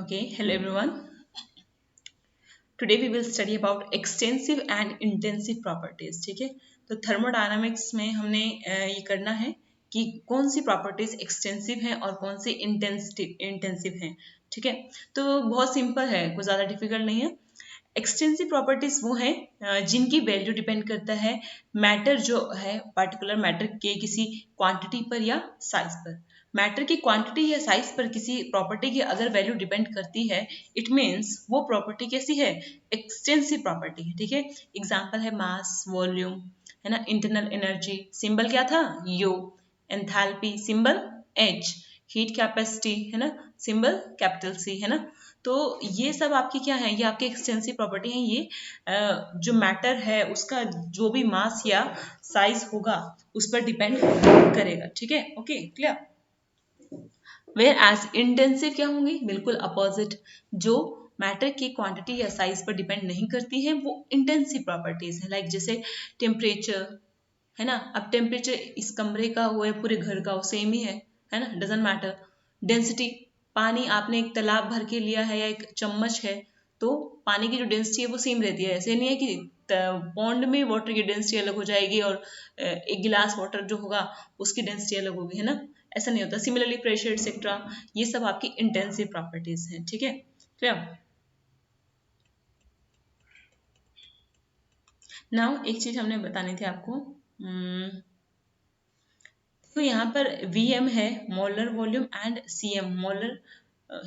Okay, hello everyone. Today we will study about extensive and intensive properties. ठीक है, तो thermodynamics में हमने ये करना है कि कौन सी प्रॉपर्टीज एक्सटेंसिव हैं और कौन सी इंटेंसिव हैं. ठीक है, तो बहुत सिंपल है, कुछ ज़्यादा डिफिकल्ट नहीं है. एक्सटेंसिव प्रॉपर्टीज वो हैं जिनकी वैल्यू डिपेंड करता है मैटर जो है, पर्टिकुलर मैटर के किसी क्वांटिटी पर या साइज पर. मैटर की क्वांटिटी या साइज पर किसी प्रॉपर्टी की अगर वैल्यू डिपेंड करती है, इट मीन्स वो प्रॉपर्टी कैसी है, एक्सटेंसिव प्रॉपर्टी है. ठीक है, एग्जाम्पल है मास, वॉल्यूम, है ना, इंटरनल एनर्जी, सिंबल क्या था you, enthalpy, symbol H, heat capacity, है ना, सिंबल कैपिटल सी, है ना. तो ये सब आपकी क्या है, ये आपकी एक्सटेंसिव प्रॉपर्टी है. ये जो मैटर है उसका जो भी मास या साइज होगा उस पर डिपेंड करेगा. ठीक है, okay, clear. Whereas intensive क्या होंगी, बिल्कुल अपोजिट. जो मैटर की क्वांटिटी या साइज पर डिपेंड नहीं करती है वो इंटेंसिव प्रॉपर्टीज है. लाइक जैसे टेम्परेचर, है ना. अब टेम्परेचर इस कमरे का हो या पूरे घर का हो, सेम ही है ना, डजेंट मैटर. डेंसिटी, पानी आपने एक तालाब भर के लिया है या एक चम्मच है, तो पानी की जो डेंसिटी है वो सेम रहती है. ऐसे नहीं है कि पॉन्ड में वाटर की डेंसिटी अलग हो जाएगी और एक गिलास वाटर जो होगा उसकी डेंसिटी अलग होगी, है ना, ऐसा नहीं होता. सिमिलरली प्रेशर एक्सेट्रा, ये सब आपकी इंटेंसिव प्रॉपर्टीज हैं. ठीक है, क्लियर. नाउ एक चीज हमने बतानी थी आपको. तो यहाँ पर Vm है molar volume and Cm molar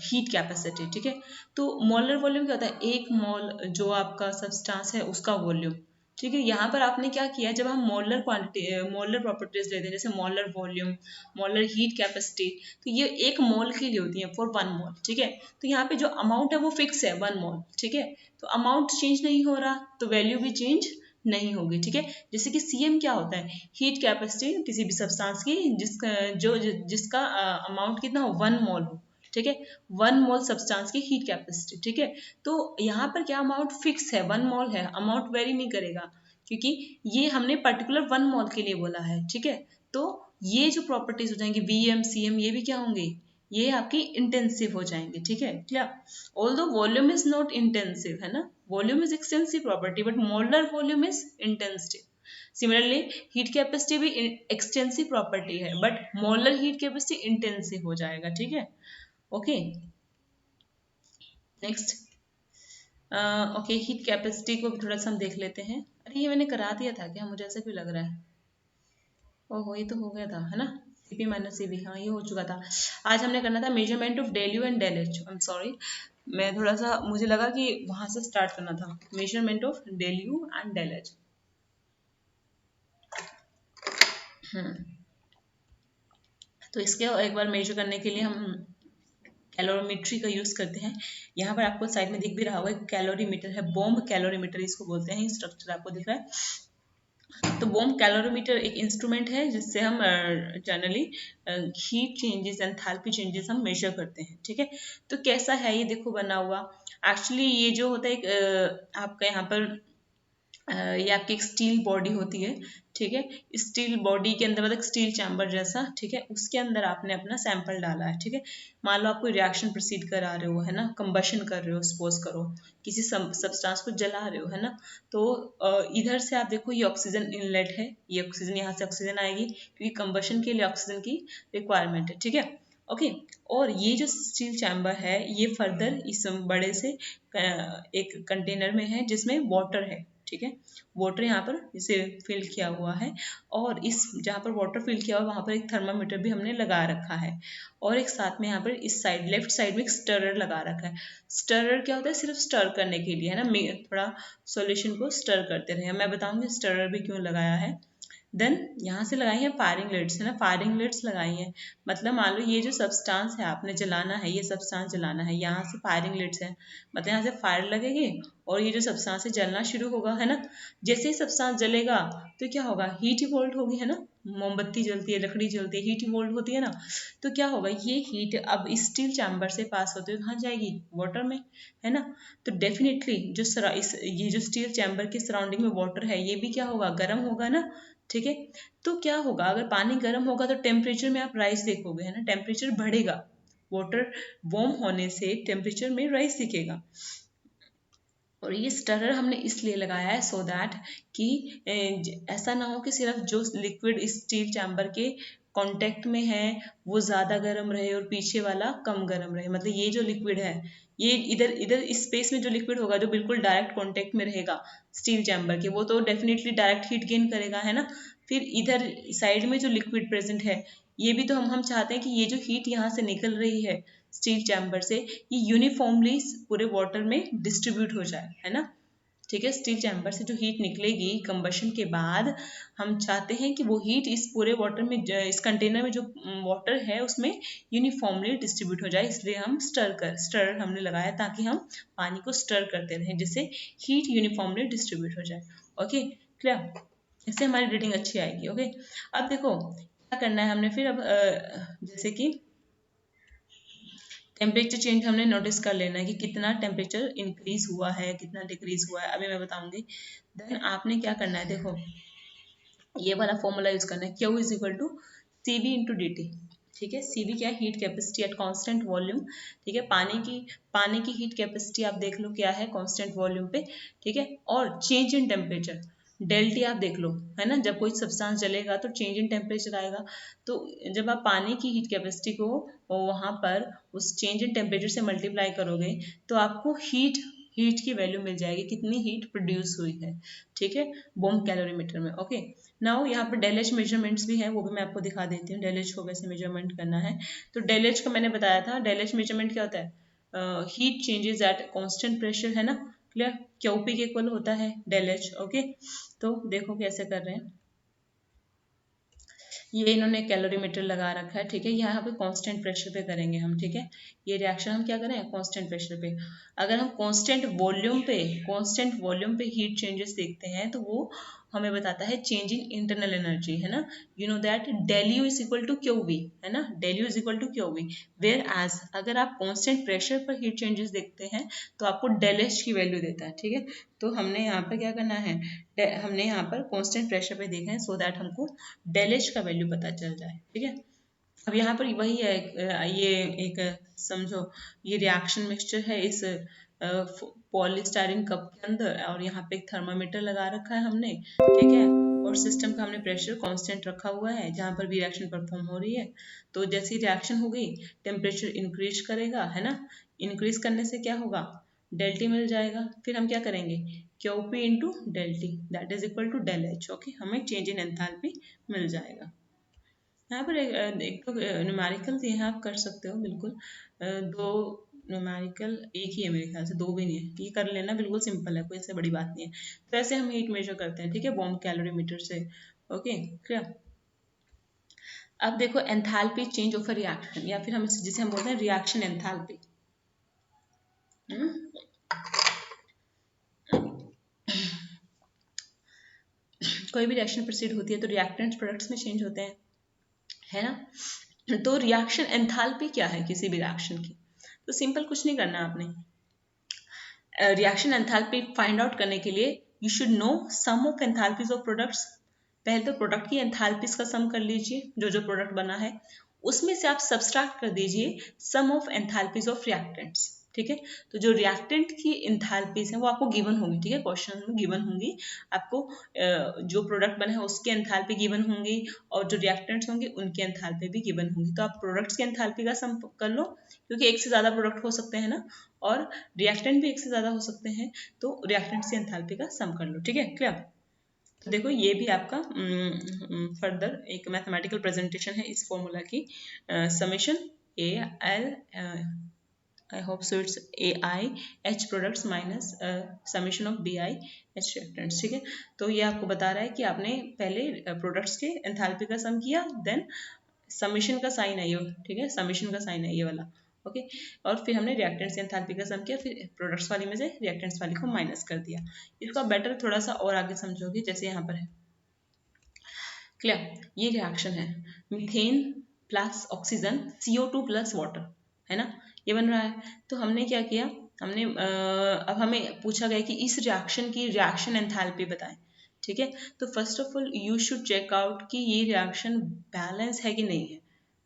heat capacity. ठीक है, तो मोलर वॉल्यूम क्या होता है, एक मोल जो आपका सब्सटेंस है उसका वॉल्यूम. ठीक है, यहाँ पर आपने क्या किया, जब हम मोलर क्वांटिटी, मोलर प्रॉपर्टीज लेते हैं जैसे molar volume, molar heat capacity, तो ये एक मोल के लिए होती है, फॉर 1 मोल. ठीक है, तो यहाँ पे जो अमाउंट है वो फिक्स है 1 मोल. ठीक है, तो अमाउंट चेंज नहीं हो रहा तो वैल्यू भी चेंज नहीं होगी. ठीक है, जैसे कि Cm क्या होता है, हीट कैपेसिटी किसी भी सब्सटेंस की जिसका अमाउंट कितना हो, 1 मोल हो. ठीक है, 1 मोल सब्सटेंस की हीट कैपेसिटी. ठीक है, तो यहाँ पर क्या अमाउंट फिक्स है, 1 मोल है, अमाउंट वेरी नहीं करेगा क्योंकि ये हमने पर्टिकुलर 1 मोल के लिए बोला है. ठीक है, तो ये जो प्रॉपर्टीज हो जाएंगी Vm Cm, ये भी क्या होंगे, ये आपकी इंटेंसिव हो जाएंगे. ठीक है, clear. Although volume is not intensive, है ना, volume is extensive property but molar volume is intensive. Similarly heat capacity भी एक्सटेंसिव प्रॉपर्टी है but molar heat capacity intensive हो जाएगा. ठीक है, okay. Next, okay, heat capacity को भी थोड़ा सा हम देख लेते हैं. अरे ये मैंने करा दिया था क्या, मुझे ऐसा क्यों लग रहा है. ओहो, ये तो हो गया था, है ना, Cp माइनस Cv, हाँ ये हो चुका था. आज हमने करना था measurement of del U and del H. I am sorry, मैं थोड़ा सा, मुझे लगा कि वहां से स्टार्ट करना था, measurement of del U and del H. तो इसके एक बार मेजर करने के लिए हम कैलोरीमेट्री का यूज करते हैं. यहाँ पर आपको साइड में दिख भी रहा होगा, कैलोरीमीटर है, बॉम्ब कैलोरीमीटर इसको बोलते हैं. स्ट्रक्चर आपको दिख रहा है. तो बॉम्ब कैलोरीमीटर एक इंस्ट्रूमेंट है जिससे हम generally heat changes, enthalpy changes हम मेजर करते हैं. ठीक है, तो कैसा है ये देखो बना हुआ. एक्चुअली ये जो होता है आपका यहाँ पर ये आपकी एक स्टील बॉडी होती है. ठीक है, स्टील बॉडी के अंदर मतलब स्टील चैम्बर जैसा. ठीक है, उसके अंदर आपने अपना सैंपल डाला है. ठीक है, मान लो आप कोई रिएक्शन प्रोसीड करा रहे हो, है ना, कंबशन कर रहे हो, सपोज करो किसी सब्सटेंस को जला रहे हो, है ना. तो इधर से आप देखो ये ऑक्सीजन इनलेट है, ये ऑक्सीजन, यहाँ से ऑक्सीजन आएगी क्योंकि कंबशन के लिए ऑक्सीजन की रिक्वायरमेंट है. ठीक है, ओके. और ये जो स्टील चैम्बर है ये फर्दर इस बड़े से एक कंटेनर में है जिसमें वाटर है. ठीक है, वाटर यहाँ पर इसे फिल किया हुआ है और इस जहाँ पर वाटर फिल किया हुआ है वहाँ पर एक थर्मामीटर भी हमने लगा रखा है और एक साथ में यहाँ पर इस साइड लेफ्ट साइड में एक स्टरर लगा रखा है. स्टरर क्या होता है, सिर्फ स्टर करने के लिए, है ना, थोड़ा सॉल्यूशन को स्टर करते रहे. मैं बताऊंगी स्टरर भी क्यों लगाया है. देन यहाँ से लगाई है फायरिंग लिड्स, है ना, फायरिंग लिड्स लगाई है. मतलब मान लो ये जो सब्सटेंस है आपने जलाना है, ये सब्सटेंस जलाना है, यहाँ से फायरिंग लिड्स है, मतलब यहाँ से फायर लगेगी और ये जो सब्सटेंस है जलना शुरू होगा, है ना. जैसे ही सब्सटेंस जलेगा तो क्या होगा, हीट इवॉल्व होगी, है ना, मोमबत्ती जलती है, लकड़ी जलती है, हीट इवॉल्व होती है ना. तो क्या होगा, ये हीट अब इस स्टील चैम्बर से पास होते हुए कहाँ जाएगी, वाटर में, है ना. तो डेफिनेटली ये जो स्टील चैम्बर के सराउंडिंग में वाटर है ये भी क्या होगा, गर्म होगा ना. ठीक है, तो क्या होगा, अगर पानी गर्म होगा तो टेम्परेचर में आप राइज देखोगे, है ना, टेम्परेचर बढ़ेगा. वाटर वार्म होने से टेम्परेचर में राइज दिखेगा। और ये स्टरर हमने इसलिए लगाया है सो दैट कि ऐसा ना हो कि सिर्फ जो लिक्विड स्टील चैम्बर के कांटेक्ट में है वो ज़्यादा गर्म रहे और पीछे वाला कम गर्म रहे। मतलब ये जो लिक्विड है, ये इधर इधर इस स्पेस में जो लिक्विड होगा जो बिल्कुल डायरेक्ट कांटेक्ट में रहेगा स्टील चैम्बर के, वो तो डेफिनेटली डायरेक्ट हीट गेन करेगा, है ना। फिर इधर साइड में जो लिक्विड प्रेजेंट है, ये भी तो हम चाहते हैं कि ये जो हीट यहाँ से निकल रही है स्टील चैम्बर से, ये यूनिफॉर्मली पूरे वाटर में डिस्ट्रीब्यूट हो जाए, है ना। ठीक है, स्टील चैम्बर से जो हीट निकलेगी कंबशन के बाद, हम चाहते हैं कि वो हीट इस पूरे वाटर में, इस कंटेनर में जो वाटर है उसमें यूनिफॉर्मली डिस्ट्रीब्यूट हो जाए। इसलिए हम स्टर हमने लगाया ताकि हम पानी को स्टर करते रहें जिससे हीट यूनिफॉर्मली डिस्ट्रीब्यूट हो जाए। Okay, clear. इससे हमारी रीडिंग अच्छी आएगी। ओके, अब देखो क्या करना है हमने फिर। अब जैसे कि टेम्परेचर चेंज हमने नोटिस कर लेना है कि कितना टेम्परेचर इंक्रीज हुआ है, कितना डिक्रीज हुआ है, अभी मैं बताऊंगी। देन आपने क्या करना है, देखो ये वाला फॉर्मूला यूज करना है, Q is equal to CV into dt। ठीक है, CV क्या है, heat capacity at constant volume. ठीक है, पानी की हीट कैपेसिटी आप देख लो क्या है कांस्टेंट वॉल्यूम पे। ठीक है, और change in temperature del T आप देख लो, है ना। जब कोई सब्सटेंस जलेगा तो चेंज इन टेम्परेचर आएगा। तो जब आप पानी की हीट कैपेसिटी को वहाँ पर उस चेंज इन टेम्परेचर से मल्टीप्लाई करोगे तो आपको हीट की वैल्यू मिल जाएगी, कितनी हीट प्रोड्यूस हुई है। ठीक है, बॉम्ब कैलोरीमीटर में। ओके, नाउ यहाँ पर डेल एच मेजरमेंट्स भी है, वो भी मैं आपको दिखा देती हूँ। डेल एच को कैसे मेजरमेंट करना है, तो डेल एच का मैंने बताया था। डेल एच मेजरमेंट क्या होता है, heat changes at constant pressure, है ना। क्लियर, क्यूपी के इक्वल होता है डेल एच। ओके, तो देखो कैसे कर रहे हैं। ये इन्होंने कैलोरीमीटर लगा रखा है। ठीक है, यहाँ पे कांस्टेंट प्रेशर पे करेंगे हम। ठीक है, ये रिएक्शन हम क्या करें, कांस्टेंट प्रेशर पे। अगर हम कांस्टेंट वॉल्यूम पे हीट चेंजेस देखते हैं तो वो हमें बताता है चेंज इन इंटरनल एनर्जी, है ना। You know that del U is equal to Q V, है ना। Del U is equal to Q V. Whereas अगर आप कांस्टेंट प्रेशर पर हीट चेंजेस देखते हैं तो आपको डेल एच की वैल्यू देता है। ठीक है, तो हमने यहाँ पर क्या करना है, हमने यहाँ पर कांस्टेंट प्रेशर पे देखा है सो दैट हमको डेल एच का वैल्यू पता चल जाए। ठीक है, अब यहाँ पर वही है, ये एक समझो ये रिएक्शन मिक्सचर है इस पॉलीस्टाइरिन कप के अंदर, और यहाँ पे एक थर्मामीटर लगा रखा है हमने। ठीक है, और सिस्टम का हमने प्रेशर कांस्टेंट रखा हुआ है जहाँ पर भी रिएक्शन परफॉर्म हो रही है। तो जैसे ही रिएक्शन हो गई टेम्परेचर इंक्रीज करेगा, है ना। इंक्रीज करने से क्या होगा, डेल्टी मिल जाएगा। फिर हम क्या करेंगे, Q P into delta T that is equal to del H. Okay, हमें चेंज इन एंथैल्पी मिल जाएगा। यहाँ पर एक तो न्यूमेरिकल दिए हैं, आप कर सकते हो बिल्कुल। दो न्यूमेरिकल, एक ही है मेरे ख्याल से, दो भी नहीं है, ये कर लेना, बिल्कुल सिंपल है, कोई ऐसे बड़ी बात नहीं है। तो ऐसे हम हीट मेजर करते हैं। ठीक है, बॉम्ब कैलोरीमीटर से। Okay, clear. अब देखो enthalpy change of a reaction, या फिर हम जिसे हम बोलते हैं रिएक्शन एंथैल्पी। कोई भी रिएक्शन प्रोसीड होती है तो रिएक्टेंट्स प्रोडक्ट्स में चेंज होते हैं, है ना। तो रिएक्शन एंथैल्पी क्या है किसी भी रिएक्शन की, तो सिंपल कुछ नहीं करना आपने। रिएक्शन एंथैल्पी फाइंड आउट करने के लिए you should know sum of enthalpies of products. पहले तो प्रोडक्ट की एंथैल्पीज का सम कर लीजिए, जो जो प्रोडक्ट बना है उसमें से आप सब्सट्रैक्ट कर दीजिए सम ऑफ एंथैल्पीज ऑफ रिएक्टेंट्स। ठीक है, तो जो रिएक्टेंट की एंथैल्पीज हैं वो आपको गिवन होंगी। ठीक है, क्वेश्चन में गिवन होंगी आपको, जो प्रोडक्ट बना है उसकी एंथैल्पी गिवन होंगी और जो रिएक्टेंट्स होंगे उनकी एंथैल्पी भी गिवन होंगी। तो आप प्रोडक्ट्स की एंथैल्पी का सम कर लो, क्योंकि एक से ज़्यादा प्रोडक्ट हो सकते हैं ना, और रिएक्टेंट भी एक से ज़्यादा हो सकते हैं, तो रिएक्टेंट्स की एंथैल्पी का सम कर लो। ठीक है, क्लियर। तो देखो ये भी आपका फर्दर एक मैथमेटिकल प्रेजेंटेशन है इस फॉर्मूला की, summation A L, I hope so it's A I H products minus summation of B I H reactants. ठीक है, तो ये आपको बता रहा है कि आपने पहले प्रोडक्ट्स के एंथैल्पी का सम किया, देन समेशन का साइन है ये। ठीक है, समेशन का साइन है ये वाला। ओके, और फिर हमने रिएक्टेंट्स की एंथैल्पी का सम किया, फिर प्रोडक्ट्स वाली में से रिएक्टेंट्स वाली को माइनस कर दिया। इसको आप बेटर थोड़ा सा और आगे समझोगे, जैसे यहाँ पर है। क्लियर, ये रिएक्शन है methane plus oxygen CO2 plus water, है ना, ये बन रहा है। तो हमने क्या किया, हमने अब हमें पूछा गया कि इस रिएक्शन की रिएक्शन एंथैल्पी बताएं। ठीक है, तो first of all you should check out कि ये रिएक्शन बैलेंस है कि नहीं है।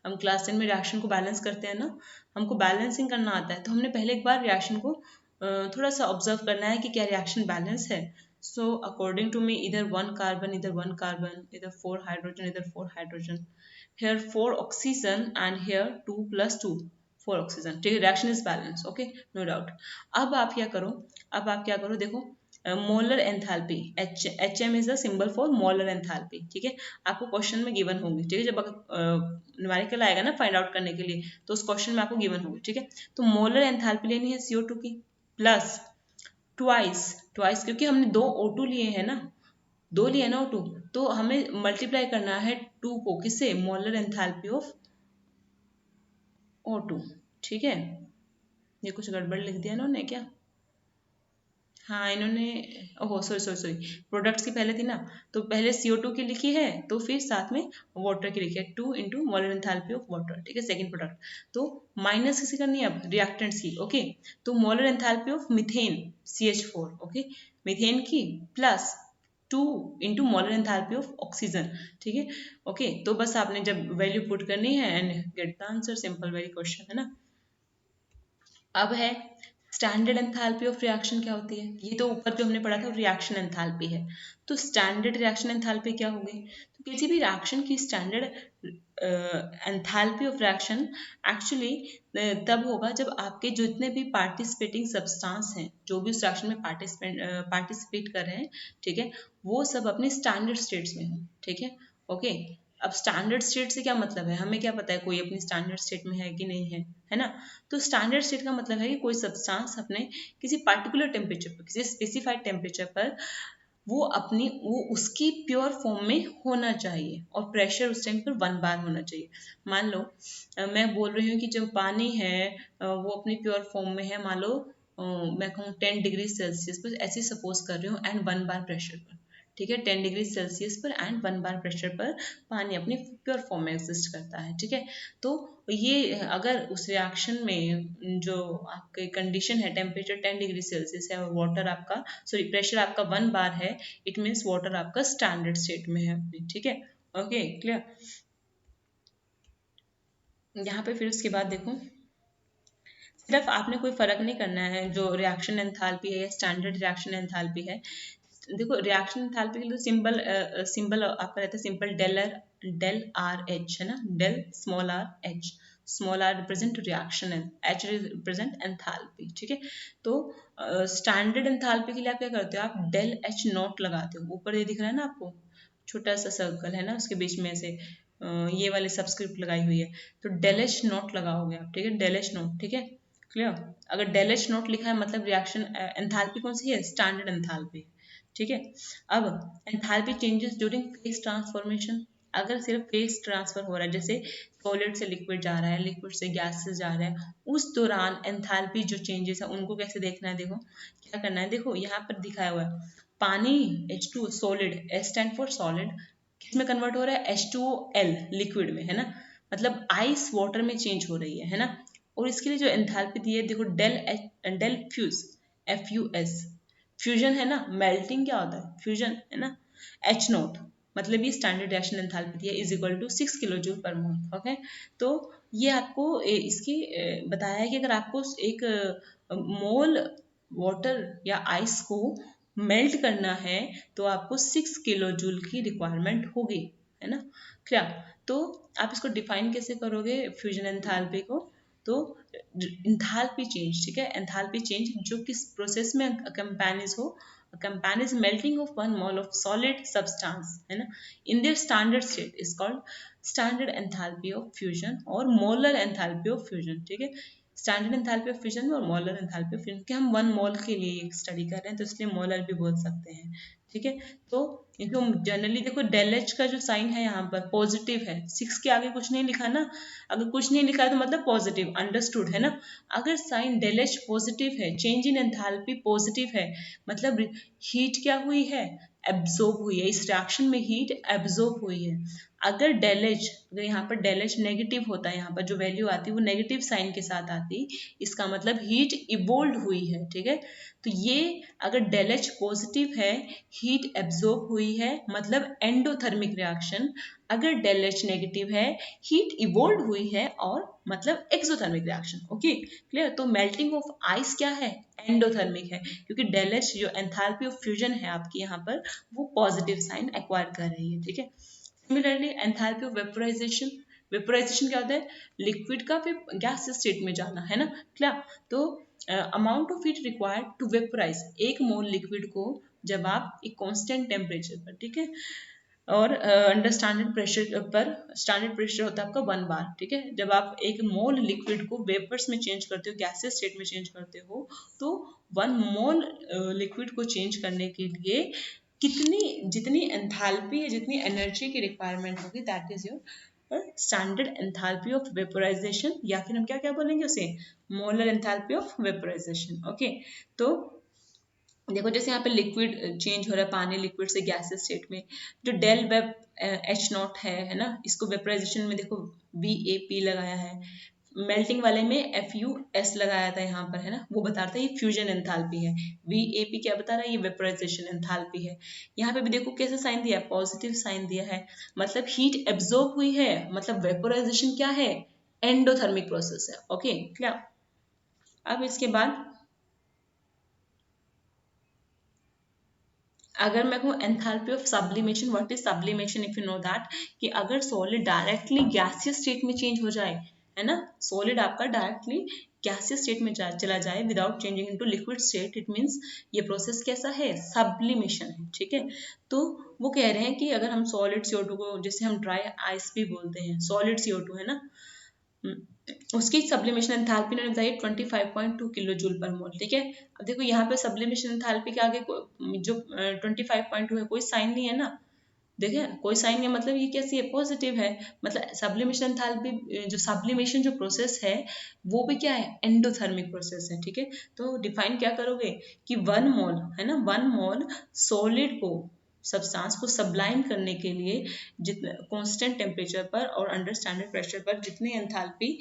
हम क्लास 10 में रिएक्शन को बैलेंस करते हैं ना, हमको बैलेंसिंग करना आता है, तो हमने पहले एक बार रिएक्शन को थोड़ा सा ऑब्जर्व करना है कि क्या रिएक्शन बैलेंस है. So according to me, either one carbon, either 4 hydrogen, either 4 hydrogen. Here 4 oxygen and here 2 plus 2, 4 oxygen. ठीक है, reaction is balanced. Okay, no doubt. अब आप क्या करो, देखो molar enthalpy, H M is the symbol for molar enthalpy. ठीक है, आपको क्वेश्चन में गिवन होंगे. ठीक है, जब न्यूमेरिकल आएगा ना फाइंड आउट करने के लिए, तो उस क्वेश्चन में आपको गिवन होंगे. ठीक है, तो मोलर एंथैल्पी लेनी है CO2 की, प्लस ट्वाइस क्योंकि हमने 2 O2 लिए हैं ना, 2 लिए ना O2, तो हमें मल्टीप्लाई करना है 2 को, किससे, मोलर एंथैल्पी ऑफ O2. ठीक है, ये कुछ गड़बड़ लिख दिया ना उन्होंने क्या? हाँ, इन्होंने, ओहो सॉरी, प्रोडक्ट्स की पहले थी ना, तो पहले CO2 की लिखी है, तो फिर साथ में वाटर की लिखी है, 2 into molar enthalpy of water. ठीक है, सेकंड प्रोडक्ट. तो माइनस किसी करनी है अब रिएक्टेंट्स की. ओके, तो molar enthalpy of methane CH4, okay, methane की, plus 2 into molar enthalpy of oxygen. ठीक है, ओके, तो बस आपने जब वैल्यू पुट करनी है and get the answer. Simple very question है ना. अब है स्टैंडर्ड एंथैल्पी ऑफ रिएक्शन क्या होती है. ये तो ऊपर जो हमने पढ़ा था रिएक्शन एंथैल्पी है. तो स्टैंडर्ड रिएक्शन एंथैल्पी क्या होगी? तो किसी भी रिएक्शन की standard enthalpy of reaction actually तब होगा जब आपके जितने भी पार्टिसिपेटिंग सब्सटेंस हैं, जो भी उस रिएक्शन में पार्टिसिपेट कर रहे हैं, ठीक है, वो सब अपने स्टैंडर्ड स्टेट्स में हो. ठीक है, ओके. अब स्टैंडर्ड स्टेट से क्या मतलब है, हमें क्या पता है कोई अपनी स्टैंडर्ड स्टेट में है कि नहीं है ना. तो स्टैंडर्ड स्टेट का मतलब है कि कोई सब्सटेंस अपने किसी पार्टिकुलर टेम्परेचर पर, किसी स्पेसिफाइड टेम्परेचर पर वो उसकी प्योर फॉर्म में होना चाहिए, और प्रेशर उस टाइम पर 1 बार होना चाहिए. मान लो मैं बोल रही हूँ कि जो पानी है वो अपनी प्योर फॉर्म में है, मान लो मैं कहूँ 10 डिग्री सेल्सियस पर, ऐसे सपोज कर रही हूँ, एंड 1 बार प्रेशर पर. ठीक है, 10 डिग्री सेल्सियस पर एंड 1 बार प्रेशर पर पानी अपनी प्योर फॉर्म में एग्जिस्ट करता है. ठीक है, तो ये अगर उस रिएक्शन में जो आपके कंडीशन है, टेम्परेचर 10 डिग्री सेल्सियस है और वाटर आपका, सॉरी, प्रेशर आपका 1 बार है, इट मीन्स वाटर आपका स्टैंडर्ड स्टेट में है. ठीक है, ओके, क्लियर. यहाँ पे फिर उसके बाद देखो, सिर्फ आपने कोई फर्क नहीं करना है, जो रिएक्शन एंथैल्पी है या स्टैंडर्ड रिएक्शन एंथैल्पी है. देखो रिएक्शन एंथैल्पी के लिए सिंबल आपका रहता है सिंपल डेल आर एच, है ना, del small R represent reaction, H represent enthalpy. ठीक है, तो स्टैंडर्ड एंथैल्पी के लिए आप क्या करते हो, आप डेल एच नॉट लगाते हो. ऊपर ये दिख रहा है ना आपको, छोटा सा सर्कल है ना, उसके बीच में से ये वाली सबस्क्रिप्ट लगाई हुई है, तो डेल एच नॉट लगाओगे आप. ठीक है, डेल एच नॉट. ठीक है, क्लियर. अगर डेल एच नॉट लिखा है मतलब रिएक्शन एंथैल्पी कौन सी है, स्टैंडर्ड एंथैल्पी. ठीक है, अब enthalpy changes during phase transformation. अगर सिर्फ फेज ट्रांसफर हो रहा है, जैसे सॉलिड से लिक्विड जा रहा है, लिक्विड से गैसेस जा रहा है, उस दौरान एंथैल्पी जो चेंजेस है उनको कैसे देखना है. देखो क्या करना है, देखो यहाँ पर दिखाया हुआ है पानी H2 solid, S stand for solid, किसमें कन्वर्ट हो रहा है, H2OL लिक्विड में, है ना, मतलब आइस वाटर में चेंज हो रही है ना. और इसके लिए जो एंथैल्पी दी है देखो, डेल फ्यूज, FUS, फ्यूजन है ना, मेल्टिंग क्या होता है, फ्यूजन है ना, H नोट, मतलब ये स्टैंडर्ड रिएक्शन एंथैल्पी दी है, is equal to 6 kilo joule per mole. Okay, तो ये आपको इसकी बताया है कि अगर आपको एक मोल वाटर या आइस को मेल्ट करना है तो आपको 6 किलो जूल की रिक्वायरमेंट होगी, है ना. क्या, तो आप इसको डिफाइन कैसे करोगे फ्यूजन एंथैल्पी को, तो एंथैल्पी चेंज. ठीक है, एंथैल्पी चेंज जो किस प्रोसेस में कंपेनिज हो, accompanies melting of 1 mole of solid substance, है ना, in their standard state is called standard enthalpy of fusion और मोलर एंथैल्पी ऑफ फ्यूजन. ठीक है, स्टैंडर्ड एंथैल्पी ऑफ फ्यूजन और मोलर एंथैल्पी ऑफ फ्यूजन के हम 1 मोल के लिए स्टडी कर रहे हैं, तो इसलिए मोलर भी बोल सकते हैं. ठीक है, तो इनको जनरली देखो डेल एच का जो साइन है यहाँ पर पॉजिटिव है, 6 के आगे कुछ नहीं लिखा ना, अगर कुछ नहीं लिखा है तो मतलब पॉजिटिव, अंडरस्टूड है ना. अगर साइन डेल एच पॉजिटिव है, चेंज इन एंथैल्पी पॉजिटिव है, मतलब हीट क्या हुई है, एब्जॉर्ब हुई है, इस रिएक्शन में हीट एब्जॉर्ब हुई है. अगर अगर यहाँ पर डेल एच नेगेटिव होता है, यहाँ पर जो वैल्यू आती है वो नेगेटिव साइन के साथ आती, इसका मतलब हीट इवोल्व हुई है. ठीक है, तो ये अगर डेल एच पॉजिटिव है, हीट एब्जॉर्ब हुई है, मतलब एंडोथर्मिक रिएक्शन. अगर डेल एच नेगेटिव है, हीट इवोल्व हुई है और मतलब एक्सोथर्मिक रिएक्शन। Okay clear. तो मेल्टिंग ऑफ आइस क्या है, एंडोथर्मिक है, क्योंकि डेल एच जो एंथैल्पी ऑफ फ्यूजन है आपकी यहाँ पर वो पॉजिटिव साइन एक्वायर कर रही है। ठीक है। Similarly enthalpy of vaporisation, vaporisation क्या होता है, लिक्विड का फिर गैस स्टेट में जाना, है ना। क्या तो amount of heat required to vaporise, एक मोल लिक्विड को जब आप एक कांस्टेंट टेम्परेचर पर, ठीक है, और अंडर स्टैंडर्ड प्रेशर पर, स्टैंडर्ड प्रेशर होता है आपका 1 बार। ठीक है। जब आप एक मोल लिक्विड को वेपर्स में चेंज करते हो, गैसेस स्टेट में चेंज करते हो, तो 1 मोल लिक्विड को चेंज करने के लिए कितनी, जितनी एंथैल्पी है, जितनी एनर्जी की रिक्वायरमेंट होगी, that is your standard enthalpy of vaporisation, या फिर हम क्या क्या बोलेंगे उसे, molar enthalpy of vaporisation. Okay. तो देखो जैसे यहाँ पे लिक्विड चेंज हो रहा है, पानी लिक्विड से गैसेस स्टेट में, जो डेल वेब एच नॉट है ना, इसको वेपोराइजेशन में देखो VAP लगाया है, मेल्टिंग वाले में FUS लगाया था यहाँ पर, है ना, वो बता रहा था ये फ्यूजन एंथैल्पी है। VAP क्या बता रहा है, ये वेपोराइजेशन एंथैल्पी है। यहाँ पे भी देखो कैसे साइन दिया है, पॉजिटिव साइन दिया है, मतलब हीट एब्जॉर्ब हुई है, मतलब वेपोराइजेशन क्या है, एंडोथर्मिक प्रोसेस है। ओके क्या। अब इसके बाद अगर मैं कहूँ enthalpy of sublimation, what is sublimation, if you know that, कि अगर सॉलिड डायरेक्टली गैसियस स्टेट में चेंज हो जाए, है ना, सॉलिड आपका डायरेक्टली गैसियस स्टेट में चला जाए without changing into liquid state, it means ये प्रोसेस कैसा है, सब्लिमेशन है। ठीक है। तो वो कह रहे हैं कि अगर हम सॉलिड CO2 को, जैसे हम ड्राई आइस भी बोलते हैं, सॉलिड CO2 है ना, उसकी सब्लिमेशन एंथैल्पी ने बताई 25.2 किलो जूल पर मोल। ठीक है। अब देखो यहाँ पे सब्लिमेशन एंथैल्पी के आगे जो 25.2 है, कोई साइन नहीं है ना, देखिए कोई साइन नहीं है, मतलब ये कैसी है, पॉजिटिव है, मतलब सब्लिमेशन एंथैल्पी, जो सब्लिमेशन जो प्रोसेस है वो भी क्या है, एंडोथर्मिक प्रोसेस है। ठीक है। तो डिफाइन क्या करोगे कि 1 मोल, है ना, 1 मोल सॉलिड को, सब्सटेंस को सब्लाइम करने के लिए जितने कांस्टेंट टेम्परेचर पर और अंडर स्टैंडर्ड प्रेशर पर जितने एंथैल्पी,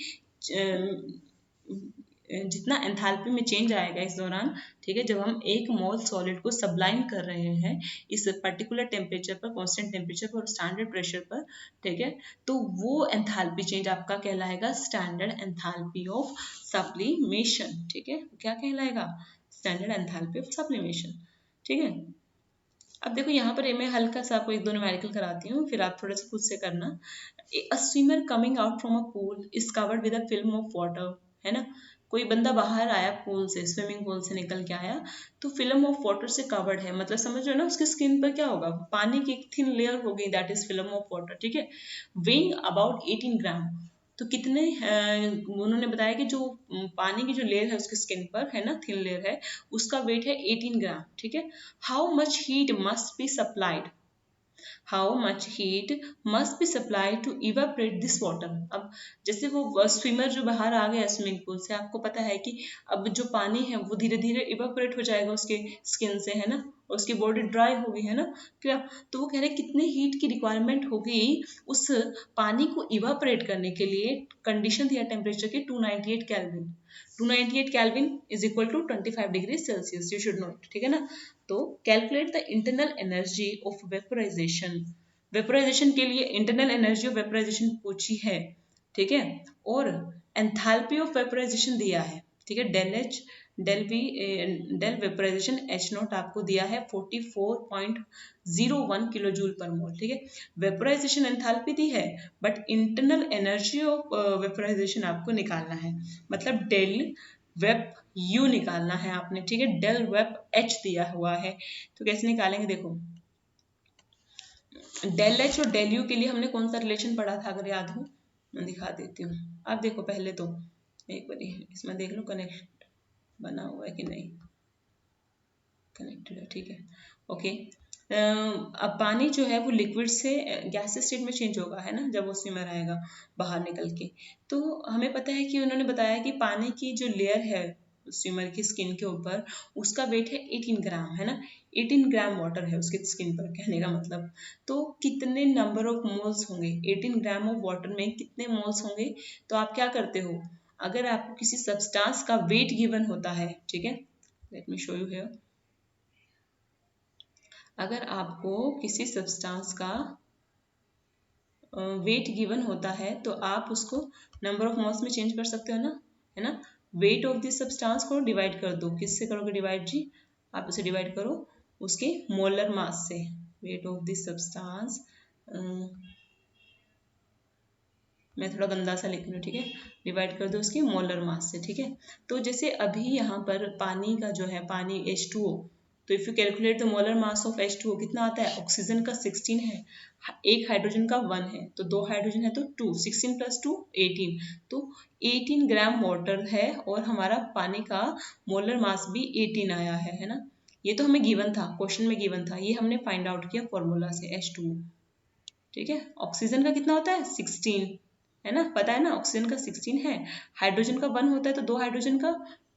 जितना एंथैल्पी में चेंज आएगा इस दौरान, ठीक है, जब हम एक मोल सॉलिड को सब्लाइम कर रहे हैं इस पर्टिकुलर टेम्परेचर पर, कांस्टेंट टेम्परेचर पर और स्टैंडर्ड प्रेशर पर, ठीक है, तो वो एंथैल्पी चेंज आपका कहलाएगा स्टैंडर्ड एंथैल्पी ऑफ सब्लिमेशन। ठीक है। क्या कहलाएगा, स्टैंडर्ड एंथैल्पी ऑफ सब्लिमेशन। ठीक है। अब देखो यहाँ पर मैं हल्का सा आपको 1-2 न्यूमेरिकल कराती हूँ, फिर आप थोड़ा सा खुद से करना। अ swimmer coming out from a pool is covered with a film of water, है ना, कोई बंदा बाहर आया पूल से, स्विमिंग पूल से निकल के आया, तो फिल्म ऑफ वाटर से कवर्ड है, मतलब समझ रहे हो ना, उसकी स्किन पर क्या होगा, पानी की एक थिन लेयर होगी, that is film of water. ठीक है। वेइंग अबाउट 18 ग्राम, तो कितने उन्होंने बताया कि जो पानी की जो लेयर है उसकी स्किन पर, है ना, थिन लेयर है, उसका वेट है 18 ग्राम। ठीक है। How much heat must be supplied, how much heat must be supply to evaporate this water. अब जैसे वो स्विमर जो बाहर आ गया स्विमिंग पूल से, आपको पता है कि अब जो पानी है वो धीरे धीरे इवेपोरेट हो जाएगा उसके स्किन से, है ना, और उसकी बॉडी ड्राई होगी, है ना, क्या, तो वो कह रहे हैं कितने हीट की रिक्वायरमेंट होगी उस पानी को इवेपोरेट करने के लिए, कंडीशन दिया टेम्परेचर की 298 kelvin, 298 kelvin is equal to 25 degree Celsius, you should know it. ठीक है ना। तो calculate the internal energy of vaporisation, vaporisation के लिए इंटरनल एनर्जी ऑफ वेपोराइजेशन पूछी है। ठीक है। और एंथैल्पी ऑफ वेपोराइजेशन दिया है। ठीक है। Del H, del V, del vaporisation H naught आपको दिया है 44.01 किलो जूल पर मोल। ठीक है। वेपोराइजेशन एंथैल्पी दी है, but internal energy of vaporisation आपको निकालना है, मतलब डेल वेप यू निकालना है आपने। ठीक है। डेल वेप एच दिया हुआ है, तो कैसे निकालेंगे, देखो डेल एच और डेल यू के लिए हमने कौन सा रिलेशन पढ़ा था, अगर याद हो मैं दिखा देती हूँ। अब देखो पहले तो एक बार इसमें देख लो कनेक्ट बना हुआ है कि नहीं, कनेक्टेड है। ठीक है। ओके। अब पानी जो है वो लिक्विड से गैसेस स्टेट में चेंज होगा, है ना, जब वो स्विमर आएगा बाहर निकल के, तो हमें पता है कि उन्होंने बताया कि पानी की जो लेयर है स्विमर की स्किन के ऊपर, उसका वेट है 18 ग्राम, है ना, 18 ग्राम वाटर है उसकी स्किन पर, कहने का मतलब, तो कितने नंबर ऑफ मोल्स होंगे, 18 ग्राम ऑफ वाटर में कितने मोल्स होंगे। तो आप क्या करते हो, अगर आपको किसी सब्सटेंस का वेट गिवन होता है, ठीक है, let me show you here, अगर आपको किसी सब्सटेंस का वेट गिवन होता है तो आप उसको नंबर ऑफ मॉल्स में चेंज कर सकते हो ना, है ना। वेट ऑफ दिस सब्सटेंस को डिवाइड कर दो, किससे करोगे डिवाइड जी, आप उसे डिवाइड करो उसके मोलर मास से। वेट ऑफ दिस सब्सटेंस, मैं थोड़ा गंदा सा लिख रही हूँ, ठीक है, डिवाइड कर दो उसके मोलर मास से, ठीक है। तो जैसे अभी यहाँ पर पानी का जो है, पानी H2O, तो if you calculate the molar mass of H2O कितना आता है, ऑक्सीजन का 16 है, एक हाइड्रोजन का 1 है, तो 2 हाइड्रोजन है तो 2, 16 प्लस 2 18, तो 18 ग्राम वाटर है और हमारा पानी का मोलर मास भी 18 आया है ना। ये तो हमें गिवन था, क्वेश्चन में गिवन था, ये हमने फाइंड आउट किया फॉर्मूला से H2O, ठीक है। ऑक्सीजन का कितना होता है 16, है ना, पता है ना, ऑक्सीजन का 16 है, हाइड्रोजन का 1 होता है तो 2 हाइड्रोजन का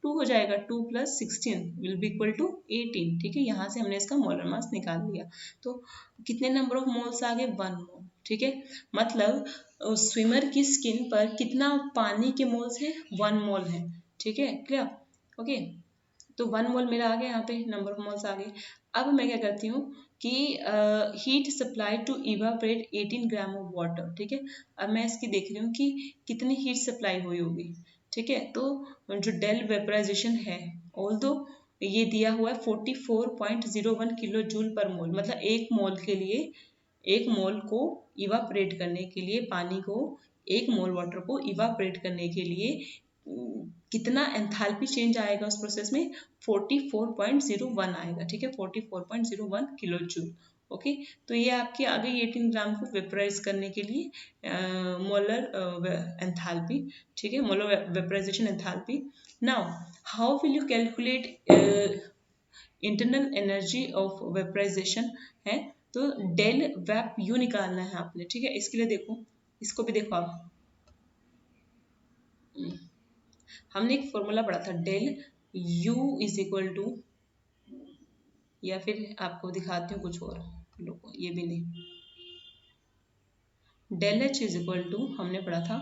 2 हो जाएगा, 2 plus 16 will be equal to 18, ठीक है। यहाँ से हमने इसका मोलर मास निकाल लिया, तो कितने नंबर ऑफ मोल्स आ गए, 1 मोल, ठीक है। मतलब स्विमर की स्किन पर कितना पानी के मोल्स है, 1 मोल है, ठीक है, क्लियर, ओके। तो 1 मोल मेरा आ गया, यहाँ पे नंबर ऑफ मोल्स आ गए। अब मैं क्या करती हूँ कि heat supply to evaporate 18 gram of water, ठीक है। अब मैं इसकी देख रही हूँ कि कितनी हीट सप्लाई हुई होगी, ठीक है। तो जो डेल वेपराइजेशन है, ऑल्दो ये दिया हुआ है 44.01 किलो जूल पर मोल, मतलब एक मोल के लिए, एक मोल को इवापोरेट करने के लिए, पानी को, एक मोल वाटर को इवापोरेट करने के लिए कितना एंथैल्पी चेंज आएगा उस प्रोसेस में, 44.01 आएगा, ठीक है, 44.01 किलो जूल, ओके। तो ये आपकी आ गई 18 ग्राम को वेपराइज करने के लिए मोलर एंथैल्पी, ठीक है, molar vaporisation enthalpy. Now how will you calculate internal energy of vaporisation, है, तो डेल वेप यू निकालना है आपने, ठीक है। इसके लिए देखो, इसको भी देखो आप, हमने एक फॉर्मूला पढ़ा था, del U is equal to, या फिर आपको दिखाती हूँ कुछ और, लोगों ये भी नहीं, del H is equal to हमने पढ़ा था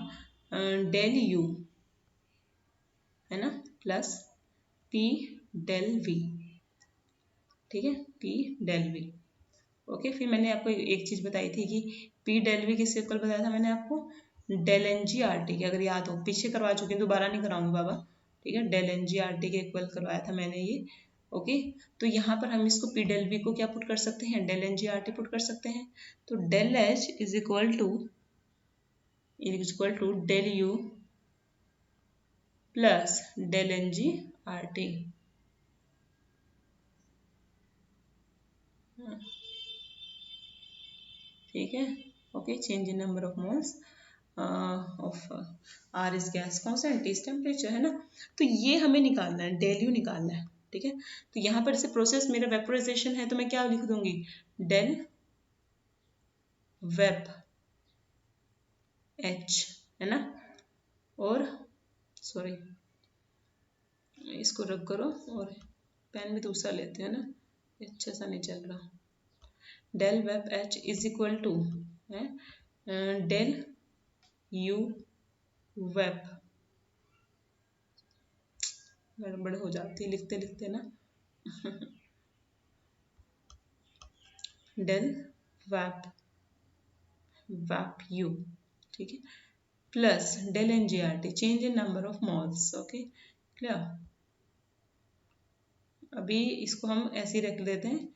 डेल U, है ना, प्लस P डेल V, ठीक है, P डेल V, ओके। फिर मैंने आपको एक चीज़ बताई थी कि P डेल V किससे इक्वल बताया था मैंने आपको, डेल NGRT की, अगर याद हो, पीछे करवा चुके हैं, दोबारा नहीं कराऊंगी बाबा, ठीक है, डेल NGRT के इक्वल करवाया था मैंने ये, ओके। तो यहाँ पर हम इसको P डेल V को क्या पुट कर सकते हैं, डेल NGRT पुट कर सकते हैं, तो del H is equal to del U plus del NGRT, ठीक है, okay. Change in number of moles of R is gas constant, is temperature, है ना। तो ये हमें निकालना है, डेल यू निकालना है, ठीक है। तो यहाँ पर जैसे प्रोसेस मेरा वेपोराइजेशन है तो मैं क्या लिख दूंगी, डेल वेप एच, है ना, और सॉरी इसको रख करो, और पेन भी दूसरा लेते हैं ना, अच्छा सा नहीं चल रहा, del vap H is equal to है डेल यू वेप, गड़बड़ हो जाती है लिखते लिखते ना डेल वैप वैप यू, ठीक है, plus del NGRT, change in number of moles, okay, clear. अभी इसको हम ऐसे ही रख लेते हैं,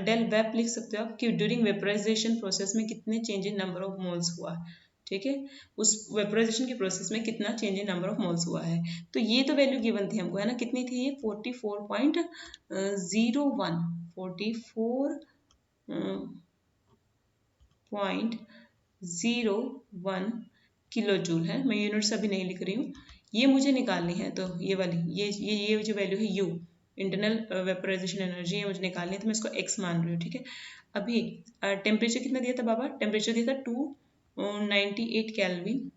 डेल वेप लिख सकते हो आप कि ड्यूरिंग वेपराइजेशन प्रोसेस में कितने change in number of moles हुआ, ठीक है, उस वेपराइजेशन की प्रोसेस में कितना change in number of moles हुआ है। तो ये तो वैल्यू गिवन थी हमको, है ना, कितनी थी ये 44.01, 44.01 किलो जूल है, मैं यूनिट्स अभी नहीं लिख रही हूँ, ये मुझे निकालनी है। तो ये वाली ये जो वैल्यू है U, इंटरनल वेपराइजेशन एनर्जी, ये मुझे निकालनी है, तो मैं इसको x मान रही हूँ, ठीक है। अभी टेम्परेचर कितना दिया था बाबा, टेम्परेचर दिया था 298 केल्विन,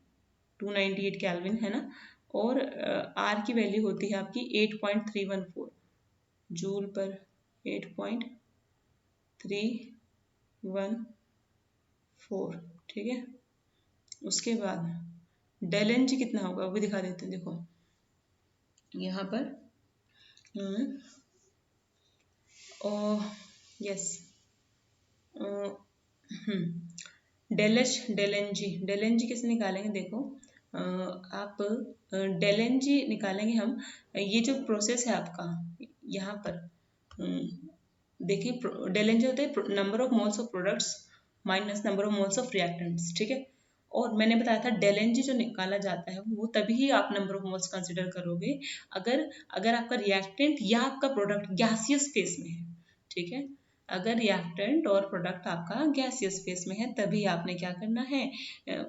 298 केल्विन, है ना, और R की वैल्यू होती है आपकी 8.314 जूल पर 8.314, ठीक है। उसके बाद डेल एन जी कितना होगा वो भी दिखा देते हैं, देखो यहाँ पर yes del H del N G कैसे निकालेंगे? देखो आप डेल एन जी निकालेंगे हम, ये जो प्रोसेस है आपका यहाँ पर देखिए, डेल एन जी होता है number of moles of products minus number of moles of reactants, ठीक है। और मैंने बताया था डेल एन जी जो निकाला जाता है वो तभी ही आप नंबर ऑफ मोल्स कंसिडर करोगे अगर अगर आपका रिएक्टेंट या आपका प्रोडक्ट गैसियस फेस में है, ठीक है। अगर रिएक्टेंट और प्रोडक्ट आपका गैसियस फेस में है तभी आपने क्या करना है,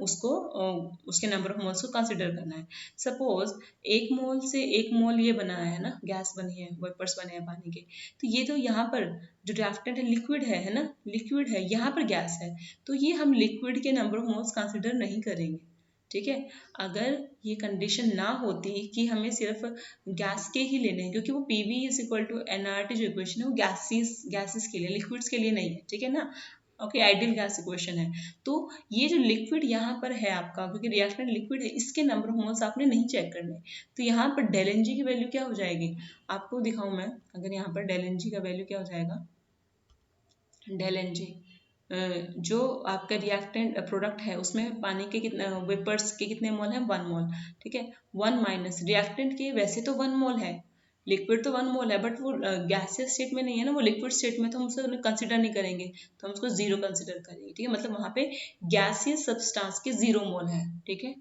उसको उसके नंबर ऑफ मोल्स को कंसिडर करना है। सपोज एक मोल से एक मोल ये बना है ना, गैस बनी है, वेपर्स बने हैं पानी के, तो ये तो यहाँ पर जो रिएक्टेंट है लिक्विड है ना, लिक्विड है, यहाँ पर गैस है, तो ये हम लिक्विड के नंबर ऑफ मोल्स कंसिडर नहीं करेंगे, ठीक है। अगर ये कंडीशन ना होती कि हमें सिर्फ गैस के ही लेने हैं, क्योंकि वो P V is equal to NRT जो इक्वेशन है वो गैसेस के लिए, लिक्विड्स के लिए नहीं है, ठीक है ना। ओके, आइडियल गैस इक्वेशन है। तो ये जो लिक्विड यहाँ पर है आपका, क्योंकि रिएक्टेंट लिक्विड है, इसके नंबर ऑफ मोल्स आपने नहीं चेक करने, तो यहाँ पर डेल एन जी की वैल्यू क्या हो जाएगी, आपको दिखाऊं मैं। अगर यहाँ पर डेल एन जी का वैल्यू क्या हो जाएगा, डेल एन जी जो आपका रिएक्टेंट प्रोडक्ट है उसमें पानी के कितने वेपर्स के कितने मोल हैं, 1 मोल, ठीक है। 1 माइनस रिएक्टेंट के वैसे तो 1 मोल है, लिक्विड तो 1 मोल है, बट वो गैसियस स्टेट में नहीं है ना, वो लिक्विड स्टेट में, तो हम उसको कंसिडर नहीं करेंगे, तो हम उसको 0 कंसिडर करेंगे, ठीक है। मतलब वहाँ पे गैसियस सब्सटेंस के 0 मोल है, ठीक है।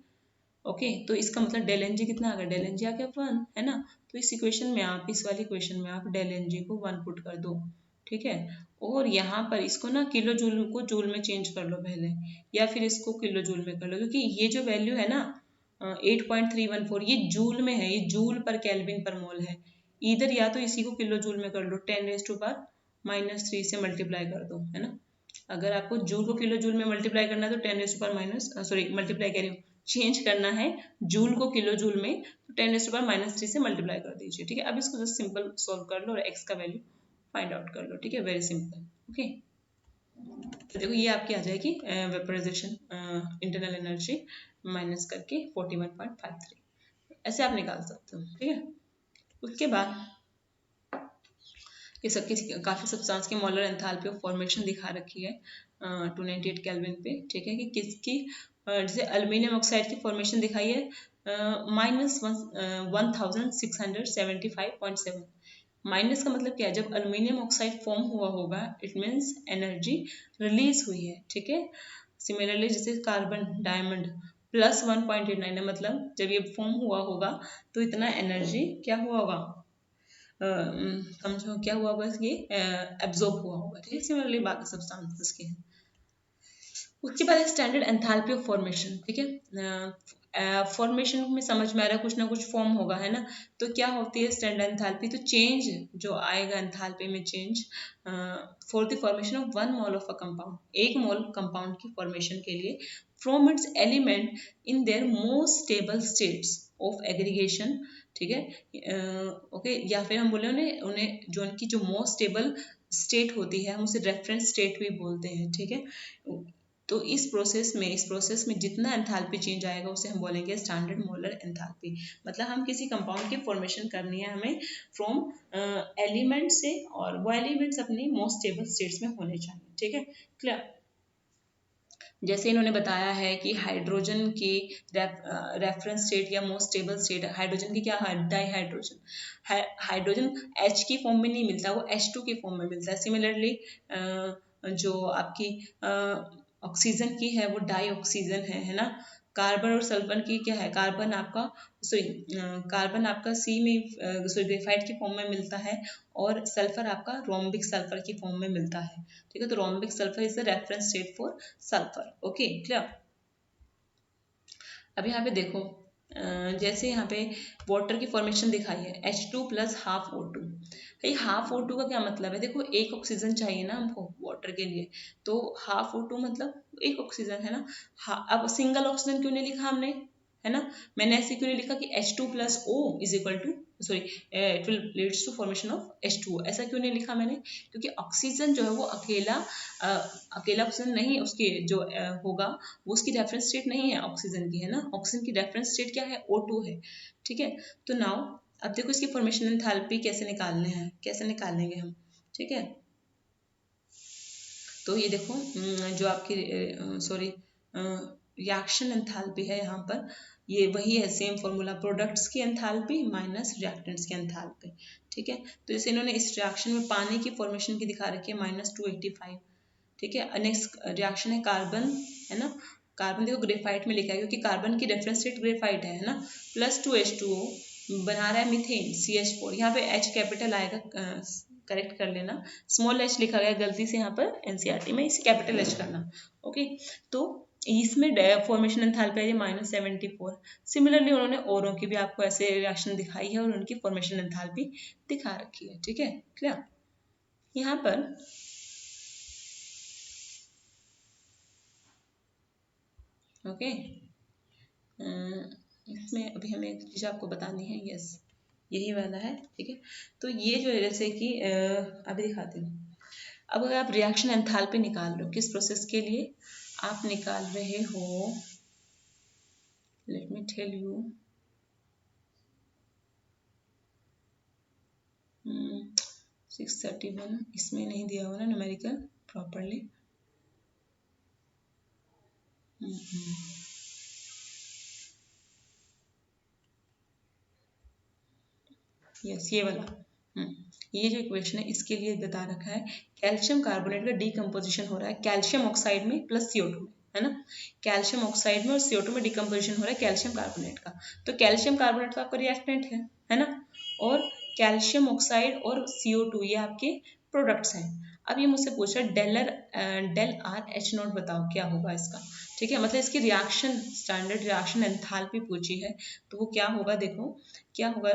ओके, तो इसका मतलब डेल एन जी कितना आ गया, डेल एन जी आ गया 1, है ना। तो इस इक्वेशन में आप, इस वाली इक्वेशन में आप डेल एन जी को 1 पुट कर दो, ठीक है। और यहाँ पर इसको ना किलो जूल को जूल में चेंज कर लो पहले, या फिर इसको किलो जूल में कर लो, क्योंकि ये जो वैल्यू है ना 8.314 ये जूल में है, ये जूल पर केल्विन पर मोल है। इधर या तो इसी को किलो जूल में कर लो, 10⁻³ से मल्टीप्लाई कर दो, है ना। अगर आपको जूल को किलो जूल में मल्टीप्लाई करना है तो 10⁻⁻, मल्टीप्लाई कह रही हूँ, चेंज करना है जूल को किलो जूल में, तो 10⁻³ से मल्टीप्लाई कर दीजिए, ठीक है। अब इसको जस्ट सिंपल सॉल्व कर लो और एक्स का वैल्यू फाइंड आउट कर लो, ठीक है, वेरी सिंपल। ओके, तो देखो ये आपकी आ जाएगी वेपराइजेशन इंटरनल एनर्जी माइनस करके 41.53, ऐसे आप निकाल सकते हो, ठीक है। उसके बाद ये सबकी काफ़ी सब्सटेंस की मोलर एंथैल्पी ऑफ फॉर्मेशन दिखा रखी है 298 केल्विन पे, ठीक है। कि किसकी जैसे एल्युमिनियम ऑक्साइड की फॉर्मेशन दिखाई है -1675.7। माइनस का मतलब क्या है, जब एल्युमिनियम ऑक्साइड फॉर्म हुआ होगा इट मीन्स एनर्जी रिलीज हुई है, ठीक है। सिमिलरली जैसे कार्बन डायमंड +1.89 है, मतलब जब ये फॉर्म हुआ होगा तो इतना एनर्जी क्या हुआ होगा, समझो क्या हुआ होगा, ये एब्जॉर्ब हुआ होगा, ठीक है। सिमिलरली बाकी सब्सटेंसेस के हैं। उसके बाद स्टैंडर्ड एंथैल्पी ऑफ फॉर्मेशन, ठीक है। फॉर्मेशन में समझ में आ रहा है कुछ ना कुछ फॉर्म होगा, है ना। तो क्या होती है स्टैंडर्ड एंथैल्पी, तो चेंज जो आएगा एंथैल्पी में change for the formation of 1 mole of a compound, 1 mole compound की फॉर्मेशन के लिए from its element in their most stable states of aggregation, ठीक है। ओके, या फिर हम बोले उन्हें जो उनकी जो मोस्ट स्टेबल स्टेट होती है हम उसे रेफरेंस स्टेट भी बोलते हैं, ठीक है। तो इस प्रोसेस में जितना एंथैल्पी चेंज आएगा उसे हम बोलेंगे स्टैंडर्ड मोलर एंथैल्पी। मतलब हम किसी कंपाउंड की फॉर्मेशन करनी है हमें फ्रॉम एलिमेंट से, और वो एलिमेंट्स अपनी मोस्ट स्टेबल स्टेट्स में होने चाहिए, ठीक है, क्लियर। जैसे इन्होंने बताया है कि हाइड्रोजन की रेफरेंस स्टेट या मोस्ट स्टेबल स्टेट, हाइड्रोजन की क्या है, डाईहाइड्रोजन। हाइड्रोजन H की फॉर्म में नहीं मिलता, वो H2 की फॉर्म में मिलता है। सिमिलरली जो आपकी ऑक्सीजन की है वो डाई ऑक्सीजन है ना। कार्बन और सल्फर की क्या है, कार्बन आपका सी में ग्रेफाइट की फॉर्म में मिलता है, और सल्फर आपका रोम्बिक सल्फर की फॉर्म में मिलता है, ठीक है। तो rhombic sulphur is the reference state for sulphur, okay, clear. अब यहाँ पे देखो जैसे यहाँ पे वाटर की फॉर्मेशन दिखाई है H2 + ½ O2। भाई ½ O2 का क्या मतलब है, देखो एक ऑक्सीजन चाहिए ना हमको वाटर के लिए, तो ½ O2 मतलब एक ऑक्सीजन, है ना। अब सिंगल ऑक्सीजन क्यों नहीं लिखा हमने, है ना। मैंने ऐसे क्यों नहीं लिखा कि H2 + O it will leads to formation of H2O, ऐसा क्यों नहीं लिखा मैंने, क्योंकि ऑक्सीजन जो है वो अकेला ऑक्सीजन नहीं, उसके जो होगा वो उसकी रेफरेंस स्टेट नहीं है ऑक्सीजन की, है ना। ऑक्सीजन की रेफरेंस स्टेट क्या है, O2 है, ठीक है। तो नाउ अब देखो इसकी फॉर्मेशन एंथैल्पी कैसे निकालेंगे हम, ठीक है। तो ये देखो जो आपकी सॉरी रिएक्शन एंथैल्पी है यहाँ पर, ये वही है सेम फॉर्मूला, प्रोडक्ट्स की एंथैल्पी माइनस रिएक्टेंट्स की एंथैल्पी। ठीक है, तो जैसे इन्होंने इस रिएक्शन में पानी की फॉर्मेशन की दिखा रखी है -285। ठीक है, नेक्स्ट रिएक्शन है कार्बन, है ना, कार्बन देखो ग्रेफाइट में लिखा है क्योंकि कार्बन की रेफरेंस रेट ग्रेफाइट है ना, +2H2O बना रहा है मीथेन CH4। यहाँ पे H कैपिटल आएगा, करेक्ट कर लेना, स्मॉल h लिखा गया गलती से यहाँ पर NCERT में, इसे कैपिटल H करना। ओके, तो इसमें फॉर्मेशन एंथैल्पी है -74। सिमिलरली उन्होंने औरों की भी आपको ऐसे रिएक्शन दिखाई है और उनकी फॉर्मेशन एंथैल्पी दिखा रखी है। ठीक है, क्लियर। यहाँ पर ओके, इसमें अभी हमें एक चीज़ आपको बतानी है, यस यही वाला है। ठीक है, तो ये जो है जैसे कि अभी दिखाती हूँ। अब अगर आप रिएक्शन एंथैल्पी निकाल रहे हो किस प्रोसेस के लिए, आप निकाल रहे हो, लेट मी टेल यू, 631 इसमें नहीं दिया हुआ ना न्यूमेरिकल प्रॉपरली। यस ये वाला, ये जो इक्वेशन है इसके लिए बता रखा है, कैल्शियम कार्बोनेट का डीकम्पोजिशन हो रहा है कैल्शियम ऑक्साइड में प्लस CO2 में, है ना, कैल्शियम ऑक्साइड में और CO2 में डीकम्पोजिशन हो रहा है कैल्शियम कार्बोनेट का। तो कैल्शियम कार्बोनेट तो आपका रिएक्टेंट है ना, और कैल्शियम ऑक्साइड और CO2 ये आपके प्रोडक्ट्स हैं। अब ये मुझसे पूछ रहा है डेल RH0 बताओ क्या होगा इसका। ठीक है, मतलब इसकी रिएक्शन स्टैंडर्ड रिएक्शन एंथैल्पी पूछी है, तो वो क्या होगा, देखो क्या होगा।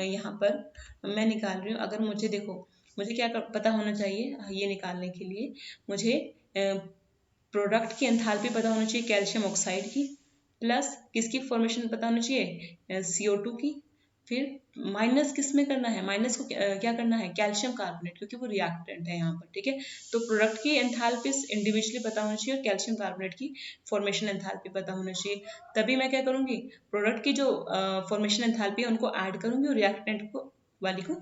यहाँ पर मैं निकाल रही हूँ, अगर मुझे देखो, मुझे क्या पता होना चाहिए ये निकालने के लिए, मुझे प्रोडक्ट की एंथैल्पी पता होना चाहिए कैल्शियम ऑक्साइड की, प्लस किसकी फॉर्मेशन पता होना चाहिए CO2 की, फिर माइनस किस में करना है, माइनस को क्या करना है कैल्शियम कार्बोनेट, क्योंकि वो रिएक्टेंट है यहाँ पर। ठीक है, तो प्रोडक्ट की एंथैल्पी इंडिविजुअली पता होना चाहिए और कैल्शियम कार्बोनेट की फॉर्मेशन एंथैल्पी पता होना चाहिए, तभी मैं क्या करूँगी, प्रोडक्ट की जो फॉर्मेशन एंथैल्पी है उनको ऐड करूँगी और रिएक्टेंट को वाली को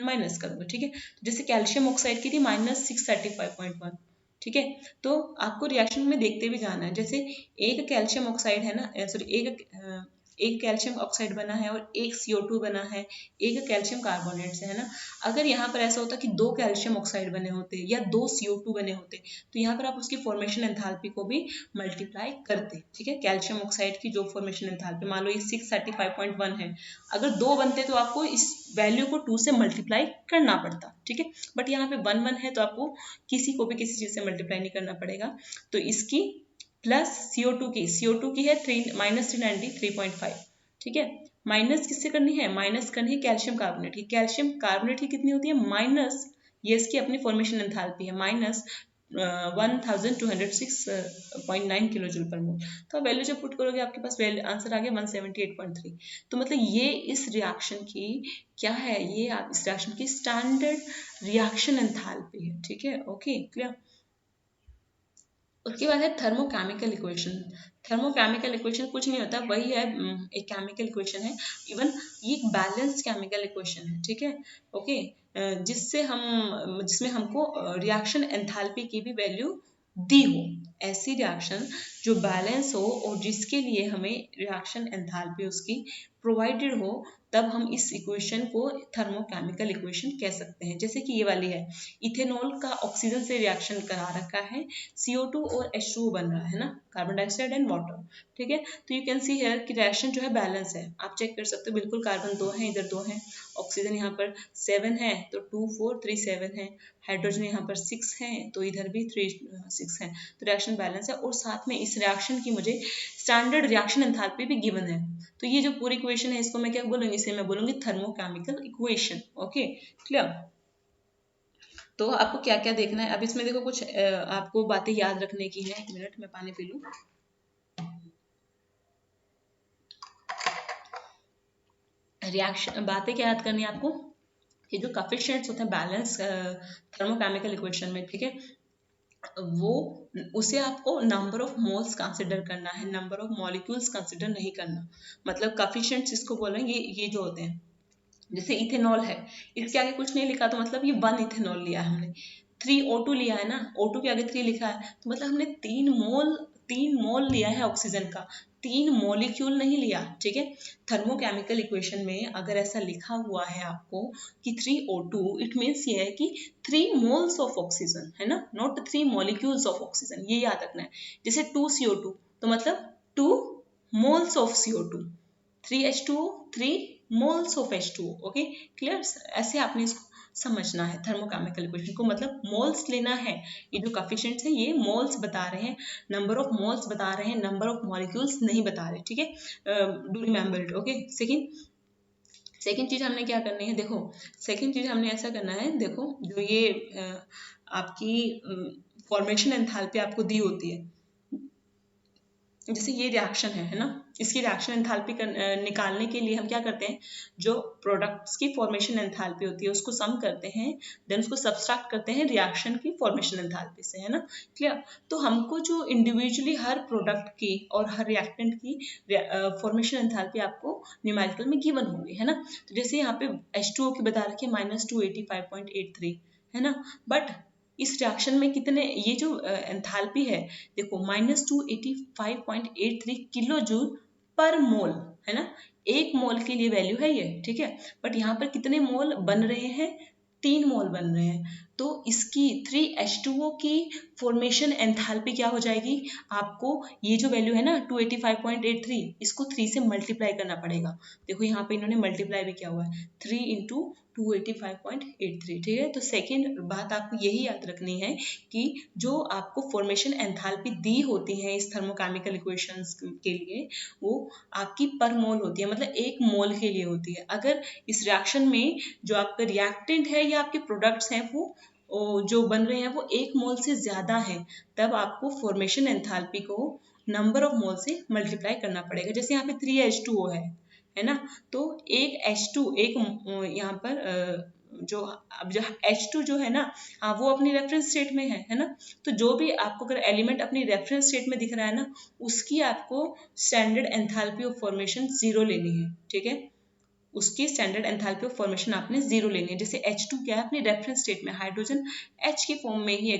माइनस करूँगी। ठीक है, तो जैसे कैल्शियम ऑक्साइड की थी -635.1। ठीक है, तो आपको रिएक्शन में देखते भी जाना है, जैसे एक कैल्शियम ऑक्साइड है ना, सॉरी एक कैल्शियम ऑक्साइड बना है और एक CO2 बना है, एक कैल्शियम कार्बोनेट से, है ना। अगर यहाँ पर ऐसा होता कि 2 कैल्शियम ऑक्साइड बने होते या 2 CO2 बने होते, तो यहाँ पर आप उसकी फॉर्मेशन एंथैल्पी को भी मल्टीप्लाई करते। ठीक है, कैल्शियम ऑक्साइड की जो फॉर्मेशन एंथैल्पी मान लो ये 635.1 है, अगर 2 बनते तो आपको इस वैल्यू को 2 से मल्टीप्लाई करना पड़ता। ठीक है, बट यहाँ पे 1 है तो आपको किसी को भी किसी चीज़ से मल्टीप्लाई नहीं करना पड़ेगा। तो इसकी प्लस CO2 की है -393.5। ठीक है, माइनस किससे करनी है, माइनस करनी है कैल्शियम कार्बोनेट की। कैल्शियम कार्बोनेट की कितनी होती है माइनस, ये इसकी अपनी फॉर्मेशन एंथैल्पी है -1206.9 किलो जूल पर मोल। तो वैल्यू जब पुट करोगे आपके पास आंसर आ गया 178.3। तो मतलब ये इस रिएक्शन की क्या है, ये इस रिएक्शन की स्टैंडर्ड रिएक्शन एंथैल्पी है। ठीक है, ओके क्लियर। उसके बाद है थर्मोकेमिकल इक्वेशन। थर्मोकेमिकल इक्वेशन कुछ नहीं होता, वही है एक केमिकल इक्वेशन है, इवन ये एक बैलेंस केमिकल इक्वेशन है। ठीक है, ओके, जिसमें हमको रिएक्शन एंथैल्पी की भी वैल्यू दी हो, ऐसी रिएक्शन जो बैलेंस हो और जिसके लिए हमें रिएक्शन एंथैल्पी उसकी प्रोवाइडेड हो, तब हम इस इक्वेशन को थर्मोकेमिकल इक्वेशन कह सकते हैं। जैसे कि ये वाली है, इथेनॉल का ऑक्सीजन से रिएक्शन करा रखा है, CO2 और H2O बन रहा है ना, कार्बन डाइऑक्साइड एंड वाटर। ठीक है, तो यू कैन सी हियर कि रिएक्शन जो है बैलेंस है, आप चेक कर सकते हो, बिल्कुल कार्बन 2 है, इधर 2 है, ऑक्सीजन यहाँ पर 7 है तो 2 4 3 7 है, हाइड्रोजन यहाँ पर 6 है तो इधर भी 3 6 है, तो रिएक्शन बैलेंस है। और साथ में इस रिएक्शन की मुझे स्टैंडर्ड रिएक्शन एंथैल्पी भी गिवन है। तो ये जो पूरी इक्वेशन है इसको मैं क्या बोलूँगी, इसे मैं बोलूँगी थर्मोकेमिकल इक्वेशन। Okay clear. तो आपको क्या क्या देखना है, अब इसमें देखो कुछ आपको बातें याद रखने की है। 1 मिनट मैं पानी पी लूँ। रिएक्शन बातें क्या याद करनी है आपको, ये जो कोएफिशिएंट्स होते हैं बैलेंस थर्मोकेमिकल इक्वेशन में, ठीक है, वो उसे आपको नंबर ऑफ मोल्स कंसिडर करना है, नंबर ऑफ मॉलिक्यूल्स कंसिडर नहीं करना। मतलब कोएफिशिएंट्स इसको बोलेंगे, ये जो होते हैं, जैसे इथेनॉल है, इसके आगे कुछ नहीं लिखा तो मतलब ये 1 इथेनॉल लिया हमने, 3O2 लिया है ना, O2 के आगे 3 लिखा है, तो मतलब हमने 3 मोल लिया है ऑक्सीजन का, 3 मॉलिक्यूल नहीं लिया, ठीक है। थर्मोकेमिकल इक्वेशन में अगर ऐसा लिखा हुआ है आपको कि 3O2, इट मीन्स ये है कि 3 मोल्स ऑफ ऑक्सीजन, है ना, नॉट 3 मॉलिक्यूल्स ऑफ ऑक्सीजन, ये याद रखना है। जैसे 2CO2 तो मतलब 2 moles of CO2, 3H2O 3 moles of H2O, okay clear. ऐसे आपने इसको समझना है थर्मोकेमिकल इक्वेशन को, मतलब मोल्स लेना है। ये जो कोएफिशिएंट्स हैं ये मोल्स बता रहे हैं, नंबर ऑफ मोल्स बता रहे हैं, नंबर ऑफ मॉलिक्यूल्स नहीं बता रहे, ठीक है। Do remember it, okay. Second चीज हमने क्या करनी है, देखो सेकंड चीज हमने ऐसा करना है, देखो जो ये आपकी फॉर्मेशन एंथैल्पी आपको दी होती है, जैसे ये रिएक्शन है ना, इसकी रिएक्शन एंथैल्पी निकालने के लिए हम क्या करते हैं, जो प्रोडक्ट्स की फॉर्मेशन एंथैल्पी होती है उसको सम करते हैं, देन उसको सब्सट्रैक्ट करते हैं रिएक्शन की फॉर्मेशन एंथैल्पी से, है ना, क्लियर। तो हमको जो इंडिविजुअली हर प्रोडक्ट की और हर रिएक्टेंट की फॉर्मेशन एंथैल्पी आपको न्यूमेरिकल में गिवन होगी, है ना। तो जैसे यहाँ पे H2O की बता रखी है -285.83, है ना, बट इस रिएक्शन में कितने, ये जो एंथैल्पी है देखो -285.83 किलो जूल पर मोल, है ना, एक मोल के लिए वैल्यू है ये, ठीक है। बट यहाँ पर कितने मोल बन रहे हैं, 3 मोल बन रहे हैं, तो इसकी 3H2O की फॉर्मेशन एंथैल्पी क्या हो जाएगी, आपको ये जो वैल्यू है ना 285.83, इसको 3 से मल्टीप्लाई करना पड़ेगा। देखो यहाँ पे इन्होंने मल्टीप्लाई भी किया हुआ है, 3 × 285.83, ठीक है। तो सेकेंड बात आपको यही याद रखनी है कि जो आपको फॉर्मेशन एंथैल्पी दी होती है इस थर्मोकेमिकल इक्वेशंस के लिए, वो आपकी पर मोल होती है, मतलब एक मोल के लिए होती है। अगर इस रिएक्शन में जो आपका रिएक्टेंट है या आपके प्रोडक्ट्स हैं वो जो बन रहे हैं वो एक मोल से ज्यादा है, तब आपको फॉर्मेशन एंथैल्पी को नंबर ऑफ मोल से मल्टीप्लाई करना पड़ेगा। जैसे यहाँ पे 3H2O है ना, तो एक H2 एक यहाँ पर जो अब जो H2 जो है ना, हाँ वो अपनी रेफरेंस स्टेट में है ना, तो जो भी आपको अगर एलिमेंट अपनी रेफरेंस स्टेट में दिख रहा है ना, उसकी आपको स्टैंडर्ड एंथैल्पी ऑफ फॉर्मेशन 0 लेनी है, ठीक है। उसकी स्टैंडर्ड एंथैल्पी ऑफ फॉर्मेशन आपने 0 लेनी है। जैसे H2 क्या है, अपनी रेफरेंस स्टेट में हाइड्रोजन H के फॉर्म में ही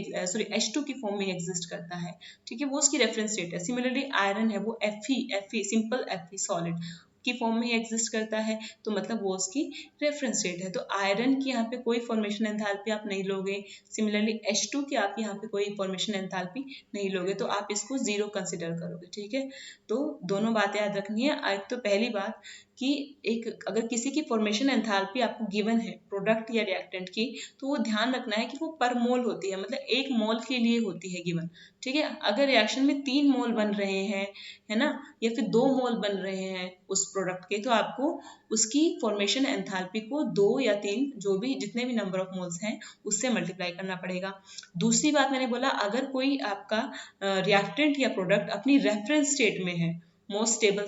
H2 की फॉर्म में एग्जिस्ट करता है, ठीक है, वो उसकी रेफरेंस स्टेट है। सिमिलरली आयरन है वो Fe सिंपल Fe सॉलिड की फॉर्म में एग्जिस्ट करता है, तो मतलब वो उसकी रेफरेंस स्टेट है। तो आयरन की यहाँ पे कोई फॉर्मेशन एंथैल्पी आप नहीं लोगे, सिमिलरली H2 की आप यहाँ पे कोई फॉर्मेशन एंथैल्पी नहीं लोगे, तो आप इसको 0 कंसिडर करोगे, ठीक है। तो दोनों बातें याद रखनी है। एक तो पहली बात कि एक अगर किसी की फॉर्मेशन एंथैल्पी आपको गिवन है प्रोडक्ट या रिएक्टेंट की, तो वो ध्यान रखना है कि वो पर मोल होती है, मतलब एक मोल के लिए होती है गिवन, ठीक है। अगर रिएक्शन में 3 मोल बन रहे हैं, है ना, या फिर 2 मोल बन रहे हैं उस प्रोडक्ट के, तो आपको उसकी फॉर्मेशन एंथैल्पी को 2 या 3 जो भी जितने भी नंबर ऑफ मोल्स हैं उससे मल्टीप्लाई करना पड़ेगा। दूसरी बात मैंने बोला, अगर कोई आपका रिएक्टेंट या प्रोडक्ट अपनी रेफरेंस स्टेट में है, मोस्ट स्टेबल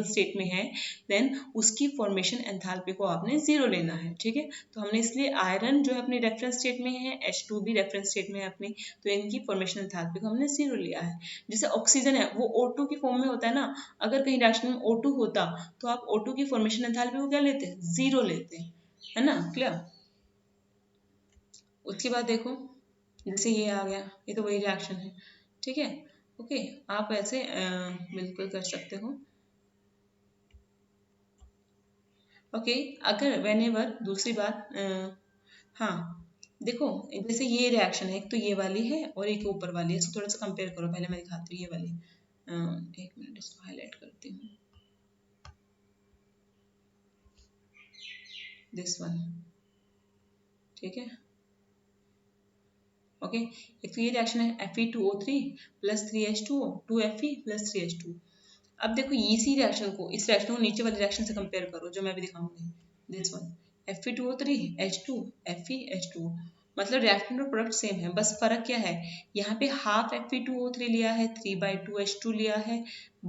स्टेट में है, देन उसकी फॉर्मेशन एंथैल्पी को आपने 0 लेना है, ठीक है। तो हमने इसलिए आयरन जो है अपनी रेफरेंस स्टेट में है, H2 भी रेफरेंस स्टेट में है अपनी, तो इनकी फॉर्मेशन एंथैल्पी को हमने 0 लिया है। जैसे ऑक्सीजन है वो O2 की फॉर्म में होता है ना, अगर कहीं रिएक्शन में O2 होता तो आप O2 की फॉर्मेशन एंथैल्पी को क्या लेते, 0 लेते, है ना, क्लियर। उसके बाद देखो जैसे ये आ गया, ये तो वही रिएक्शन है, ठीक है, ओके। आप ऐसे बिल्कुल कर सकते हो, ओके। अगर व्हेनेवर दूसरी बात हाँ देखो, जैसे ये रिएक्शन है, एक तो ये वाली है और एक ऊपर वाली है, इसको थोड़ा सा कंपेयर करो। पहले मैं दिखाती हूँ ये वाली, एक मिनट इसको हाईलाइट करती हूँ, दिस वन, ठीक है, ओके। एक तो ये रिएक्शन है Fe2O3 + 3H2O 2Fe + 3H2। अब देखो इसी रिएक्शन को, इस रिएक्शन को नीचे वाले रिएक्शन से कंपेयर करो जो मैं भी दिखाऊंगी, this one, Fe2O3 H2 Fe H2O, मतलब रिएक्टेंट और प्रोडक्ट सेम है, बस फर्क क्या है, यहाँ पे हाफ Fe2O3 लिया है, 3/2 H2 लिया है,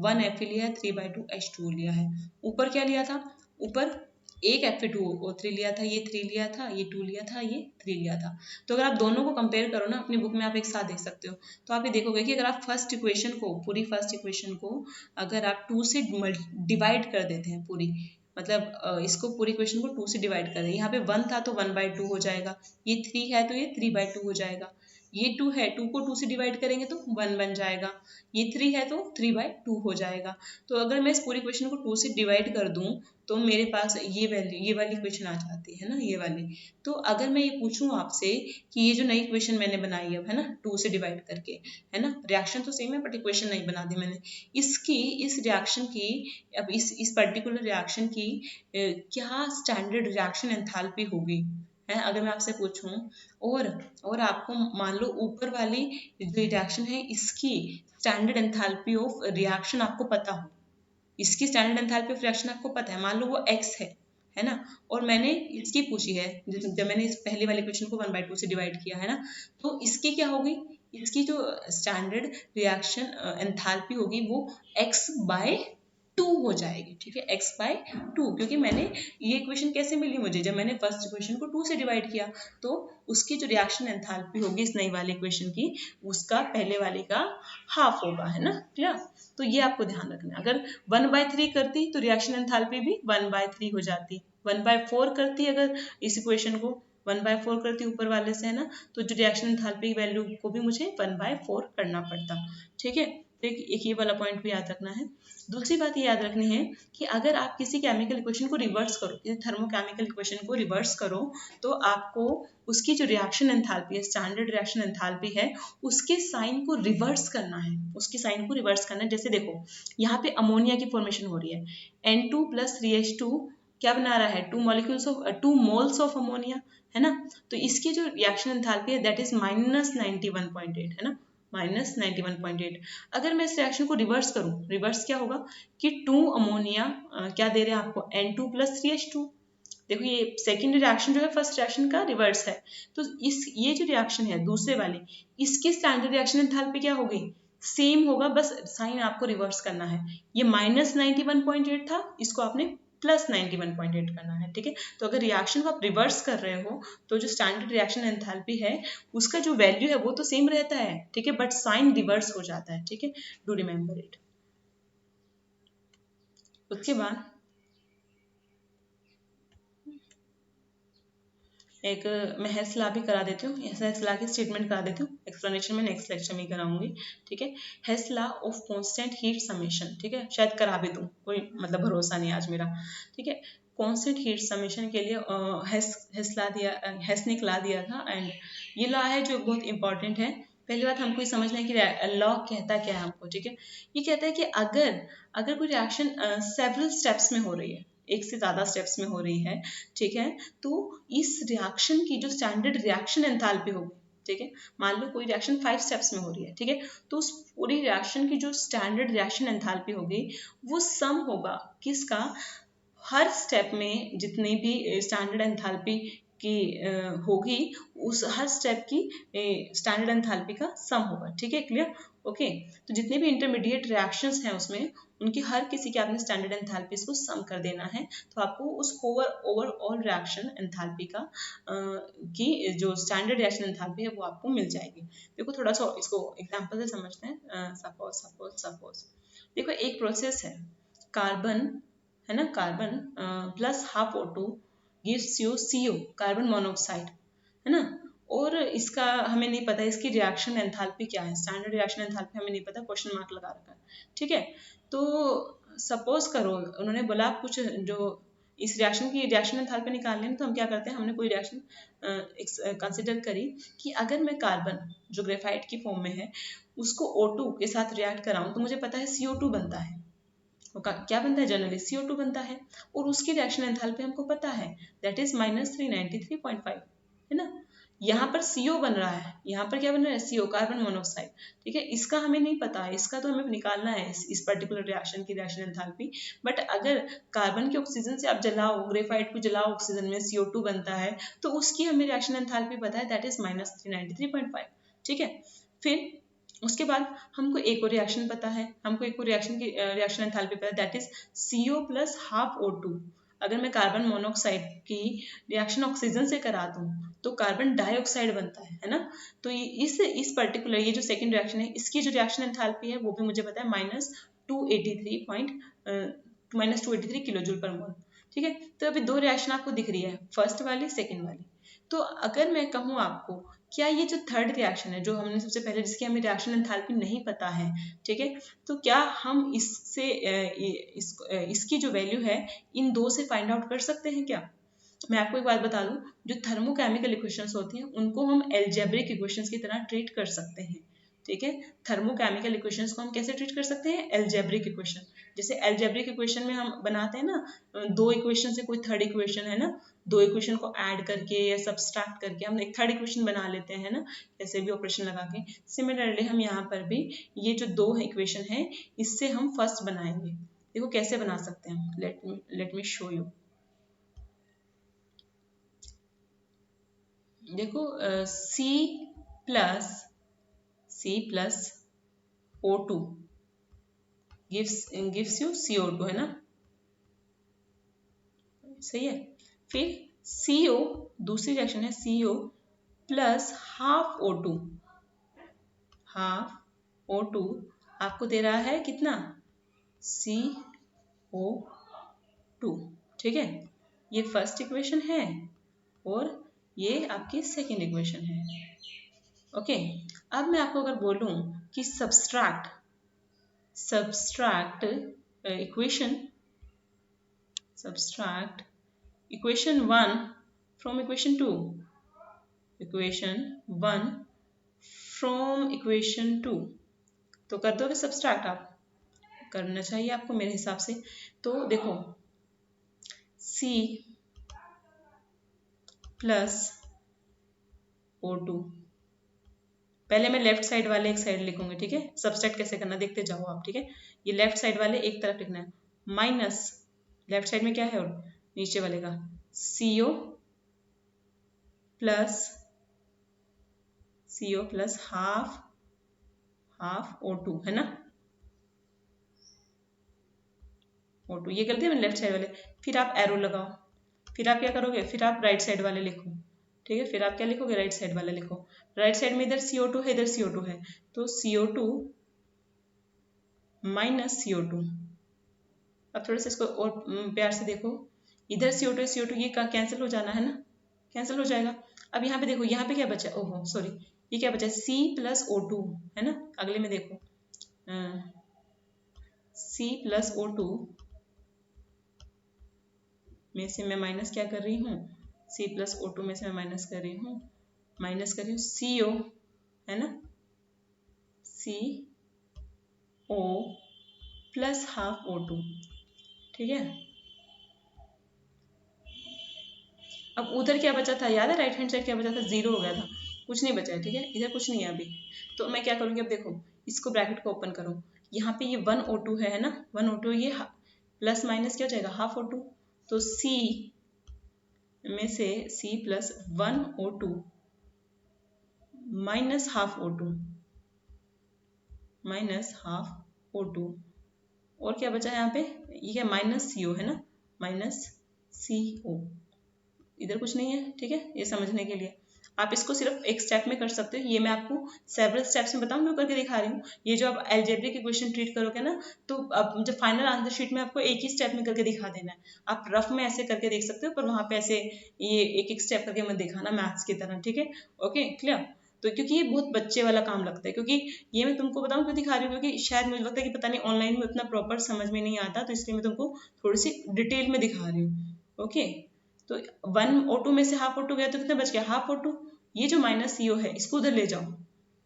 1 Fe लिया है, 3/2 H2O लिया है। ऊपर क्या लिया था, ऊपर एक Fe2O3 लिया था, ये 3 लिया था, ये 2 लिया था, ये 3 लिया था। तो अगर आप दोनों को कंपेयर करो ना अपनी बुक में, आप एक साथ देख सकते हो, तो आप ये देखोगे कि अगर आप फर्स्ट इक्वेशन को, पूरी फर्स्ट इक्वेशन को अगर आप 2 से डिवाइड कर देते हैं पूरी, मतलब इसको पूरी इक्वेशन को 2 से डिवाइड कर रहे हैं। यहाँ पे 1 था तो 1/2 हो जाएगा, ये 3 है तो ये 3/2 हो जाएगा, ये 2 है, 2 को 2 से डिवाइड करेंगे तो 1 बन जाएगा, ये 3 है तो 3/2 हो जाएगा। तो अगर मैं इस पूरी इक्वेशन को 2 से डिवाइड कर दूं तो मेरे पास ये वैल्यू, ये वाली इक्वेशन आ जाती है ना, ये वाली। तो अगर मैं ये पूछूं आपसे कि ये जो नई इक्वेशन मैंने बनाई है ना 2 से डिवाइड करके, है ना, रिएक्शन तो सेम है बट इक्वेशन नहीं बना दी मैंने, इसकी, इस रिएक्शन की, अब इस पर्टिकुलर रिएक्शन की क्या स्टैंडर्ड रिएक्शन एंथैल्पी होगी, है, अगर मैं आपसे पूछूं। और आपको मान लो ऊपर वाली जो रिएक्शन है इसकी स्टैंडर्ड एंथैल्पी ऑफ रिएक्शन आपको पता हो, इसकी स्टैंडर्ड एंथैल्पी ऑफ रिएक्शन आपको पता है, मान लो वो x है ना, और मैंने इसकी पूछी है, जब मैंने इस पहले वाले क्वेश्चन को 1/2 से डिवाइड किया है ना, तो इसकी क्या होगी, इसकी जो स्टैंडर्ड रिएक्शन एंथैल्पी होगी वो x/2 हो जाएगी, ठीक है, x/2, क्योंकि मैंने ये इक्वेशन कैसे मिली मुझे, जब मैंने फर्स्ट इक्वेशन को 2 से डिवाइड किया, तो उसकी जो रिएक्शन एंथैल्पी होगी इस नई वाली इक्वेशन की, उसका पहले वाले का हाफ होगा, है ना, क्लियर। तो ये आपको ध्यान रखना है। अगर 1/3 करती तो रिएक्शन एंथैल्पी भी 1/3 हो जाती, 1/4 करती अगर इस इक्वेशन को 1/4 करती ऊपर वाले से, है ना, तो जो रिएक्शन एंथैल्पी वैल्यू को भी मुझे 1/4 करना पड़ता, ठीक है। तो एक ये वाला पॉइंट भी याद रखना है। दूसरी बात ये याद रखनी है कि अगर आप किसी केमिकल इक्वेशन को रिवर्स करो, किसी थर्मोकेमिकल इक्वेशन को रिवर्स करो, तो आपको उसकी जो रिएक्शन एंथैल्पी है, स्टैंडर्ड रिएक्शन एंथैल्पी है, उसके साइन को रिवर्स करना है, उसके साइन को रिवर्स करना है। जैसे देखो यहाँ पे अमोनिया की फॉर्मेशन हो रही है, N2 + 3H2 क्या बना रहा है, 2 मोल्स ऑफ अमोनिया, है ना, तो इसकी जो रिएक्शन एंथैल्पी है दैट इज -91.8, है ना, -91.8। अगर मैं इस रिएक्शन को रिवर्स करूं, रिवर्स क्या होगा कि 2 अमोनिया क्या दे रहे हैं आपको, N2 + 3H2। देखो ये सेकेंड रिएक्शन जो है फर्स्ट रिएक्शन का रिवर्स है, तो ये जो रिएक्शन है दूसरे वाले, इसकी स्टैंडर्ड रिएक्शन एंथैल्पी क्या होगी, सेम होगा, बस साइन आपको रिवर्स करना है। ये -91.8 था, इसको आपने +91.8 करना है, ठीक है। तो अगर रिएक्शन को आप रिवर्स कर रहे हो तो जो स्टैंडर्ड रिएक्शन एंथैल्पी है उसका जो वैल्यू है वो तो सेम रहता है, ठीक है, बट साइन रिवर्स हो जाता है, ठीक है, डू रिमेम्बर इट। उसके बाद एक मैं हेल्थ लॉ भी करा देती हूँ, हेल्थ लॉ की स्टेटमेंट करा देती हूँ, एक्सप्लेनेशन में नेक्स्ट लेक्चर में कराऊंगी, ठीक है। Health law of constant heat summation, ठीक है, शायद करा भी दूँ, कोई मतलब भरोसा नहीं आज मेरा, ठीक है। कांस्टेंट हीट समेशन के लिए हेल्थ ने एक लॉ दिया था, एंड ये लॉ है जो बहुत इंपॉर्टेंट है। पहली बात हमको ये समझना है कि लॉ कहता क्या है हमको, ठीक है। ये कहता है कि अगर कोई रिएक्शन सेवरल स्टेप्स में हो रही है, एक से ज़्यादा स्टेप्स में हो रही है, ठीक है, तो इस रिएक्शन की जो स्टैंडर्ड रिएक्शन एंथैल्पी होगी, ठीक है, मान लो कोई रिएक्शन 5 स्टेप्स में हो रही है, ठीक है, तो उस पूरी रिएक्शन की जो स्टैंडर्ड रिएक्शन एंथैल्पी होगी वो सम होगा किसका, हर स्टेप में जितनी भी स्टैंडर्ड एंथैल्पी की होगी, उस हर स्टेप की स्टैंडर्ड एंथैल्पी का सम होगा, ठीक है, क्लियर, ओके। तो जितने भी इंटरमीडिएट रिएक्शंस हैं उसमें उनकी हर किसी के आपने स्टैंडर्ड एंथैल्पीज को सम कर देना है, तो आपको उस ओवरऑल रिएक्शन एंथैल्पी का की जो स्टैंडर्ड रिएक्शन एंथैल्पी है वो आपको मिल जाएगी। देखो थोड़ा सा इसको एग्जांपल से समझते हैं। सपोज देखो एक प्रोसेस है, कार्बन, है ना, carbon plus half O2 gives you CO, carbon monoxide, है ना, और इसका हमें नहीं पता इसकी रिएक्शन एंथैल्पी क्या है, स्टैंडर्ड रिएक्शन एंथैल्पी हमें नहीं पता, क्वेश्चन मार्क लगा रखा है, ठीक है। तो सपोज करो उन्होंने बोला कुछ जो इस रिएक्शन की रिएक्शन एंथैल्पी निकालने में, तो हम क्या करते हैं, हमने कोई रिएक्शन कंसिडर करी कि अगर मैं कार्बन जो ग्रेफाइट की फॉर्म में है उसको O2 के साथ रिएक्ट कराऊं तो मुझे पता है CO2 बनता है, क्या बनता है, जनरली CO2 बनता है, और उसकी रिएक्शन एंथैल्पी हमको पता है दैट इज -393.5, है ना। यहाँ पर CO बन रहा है, यहाँ पर क्या बन रहा है, CO, कार्बन मोनोऑक्साइड, ठीक है, इसका हमें नहीं पता है, इसका तो हमें निकालना है इस पर्टिकुलर रिएक्शन की रिएक्शन एंथैल्पी। बट अगर कार्बन के ऑक्सीजन से आप जलाओ, ग्रेफाइट को जलाओ, ऑक्सीजन में CO2 बनता है, तो उसकी हमें रिएक्शन एंथैल्पी पता है दैट इज -393.5, ठीक है। फिर उसके बाद हमको एक और रिएक्शन पता है, हमको एक और रिएक्शन की रिएक्शन एंथैल्पी पता है that is CO + half O2। अगर मैं कार्बन मोनोऑक्साइड की रिएक्शन ऑक्सीजन से करा दूं तो कार्बन डाइऑक्साइड बनता है ना। तो ये इस पर्टिकुलर ये जो सेकंड रिएक्शन है इसकी जो रिएक्शन एंथैल्पी है वो भी मुझे पता है -283 किलो जूल पर मोल। ठीक है। तो अभी दो रिएक्शन आपको दिख रही है, फर्स्ट वाली सेकेंड वाली। तो अगर मैं कहूँ आपको क्या ये जो थर्ड रिएक्शन है जो हमने सबसे पहले जिसकी हमें रिएक्शन एंथैल्पी नहीं पता है, ठीक है, तो क्या हम इससे इसकी जो वैल्यू है इन दो से फाइंड आउट कर सकते हैं क्या? मैं आपको एक बात बता दूं, जो थर्मोकेमिकल इक्वेशंस होती हैं उनको हम एल्जेब्रिक इक्वेशंस की तरह ट्रीट कर सकते हैं, ठीक है। थर्मोकेमिकल इक्वेशंस को हम कैसे ट्रीट कर सकते हैं? Algebraic equation. जैसे एल्जेब्रिक इक्वेशन में हम बनाते हैं ना, दो इक्वेशन से कोई थर्ड इक्वेशन है ना, दो इक्वेशन को ऐड करके या सब्सट्रैक्ट करके हम एक थर्ड इक्वेशन बना लेते हैं ना, ऐसे भी ऑपरेशन लगा के। सिमिलरली हम यहाँ पर भी ये जो दो इक्वेशन है इससे हम फर्स्ट बनाएंगे। देखो कैसे बना सकते हैं, लेट मी शो यू। देखो C plus O2 gives you CO2 है ना, सही है। फिर CO दूसरी रिएक्शन है CO प्लस हाफ O2 आपको दे रहा है कितना? CO2, ठीक है। ये फर्स्ट इक्वेशन है और ये आपकी सेकेंड इक्वेशन है। ओके, अब मैं आपको अगर बोलूं कि सब्सट्रैक्ट इक्वेशन 1 फ्रॉम इक्वेशन 2, तो कर दोगे सब्सट्रैक्ट? आप करना चाहिए आपको मेरे हिसाब से। तो देखो C प्लस O2, पहले मैं लेफ्ट साइड वाले एक साइड लिखूंगी, ठीक है। सब्सट्रैक्ट कैसे करना देखते जाओ आप, ठीक है। ये लेफ्ट साइड वाले एक तरफ लिखना है, माइनस लेफ्ट साइड में क्या है और नीचे वाले का CO प्लस हाफ O2 है ना, O2 ये कर दिया मैंने लेफ्ट साइड वाले। फिर आप एरो लगाओ, फिर आप क्या करोगे, फिर आप राइट साइड वाले लिखो, ठीक है। फिर आप क्या लिखोगे? राइट साइड वाला लिखो। राइट साइड में इधर CO2 है, इधर CO2 है, तो CO2 माइनस CO2। अब थोड़ा सा इसको और प्यार से देखो, इधर CO2 ये का कैंसिल हो जाना है ना, कैंसिल हो जाएगा। अब यहाँ पे देखो, यहाँ पे क्या बचा? ओहो सॉरी, ये क्या बचा? C प्लस O2 है ना। अगले में देखो C प्लस O2 में से मैं माइनस क्या कर रही हूँ? C प्लस O2 में से मैं माइनस कर रही हूँ CO है ना, CO प्लस हाफ O2, ठीक है। अब उधर क्या बचा था याद है? राइट हैंड साइड क्या बचा था? 0 हो गया था, कुछ नहीं बचा है, ठीक है। इधर कुछ नहीं है अभी, तो मैं क्या करूँगी? अब देखो इसको ब्रैकेट को ओपन करो, यहाँ पे ये 1 O2 है ना, 1 O2, ये प्लस माइनस क्या हो जाएगा? हाफ O2, तो C में से C plus 1 O2 minus half O2 और क्या बचा है यहाँ पे? ये क्या? माइनस CO है ना, माइनस CO, इधर कुछ नहीं है, ठीक है। ये समझने के लिए आप इसको सिर्फ एक स्टेप में कर सकते हो, ये मैं आपको सेवरल स्टेप्स में बताऊँ, मैं करके दिखा रही हूँ। ये जो आप एल्जेब्रिक इक्वेशन ट्रीट करोगे ना, तो अब जब फाइनल आंसर शीट में आपको एक ही स्टेप में करके दिखा देना है। आप रफ में ऐसे करके देख सकते हो, पर वहाँ पे ऐसे ये एक स्टेप करके मत दिखाना मैथ्स की तरह, ठीक है। Okay clear? तो क्योंकि ये बहुत बच्चे वाला काम लगता है, क्योंकि ये मैं तुमको बताऊँ क्यों दिखा रही हूँ, क्योंकि शायद मुझे लगता है कि पता नहीं ऑनलाइन में उतना प्रॉपर समझ में नहीं आता, तो इसलिए मैं तुमको थोड़ी सी डिटेल में दिखा रही हूँ। ओके, तो 1 O2 में से हाफ O2 गया तो कितना बच गया? Half O2। ये जो माइनस CO है इसको उधर ले जाओ,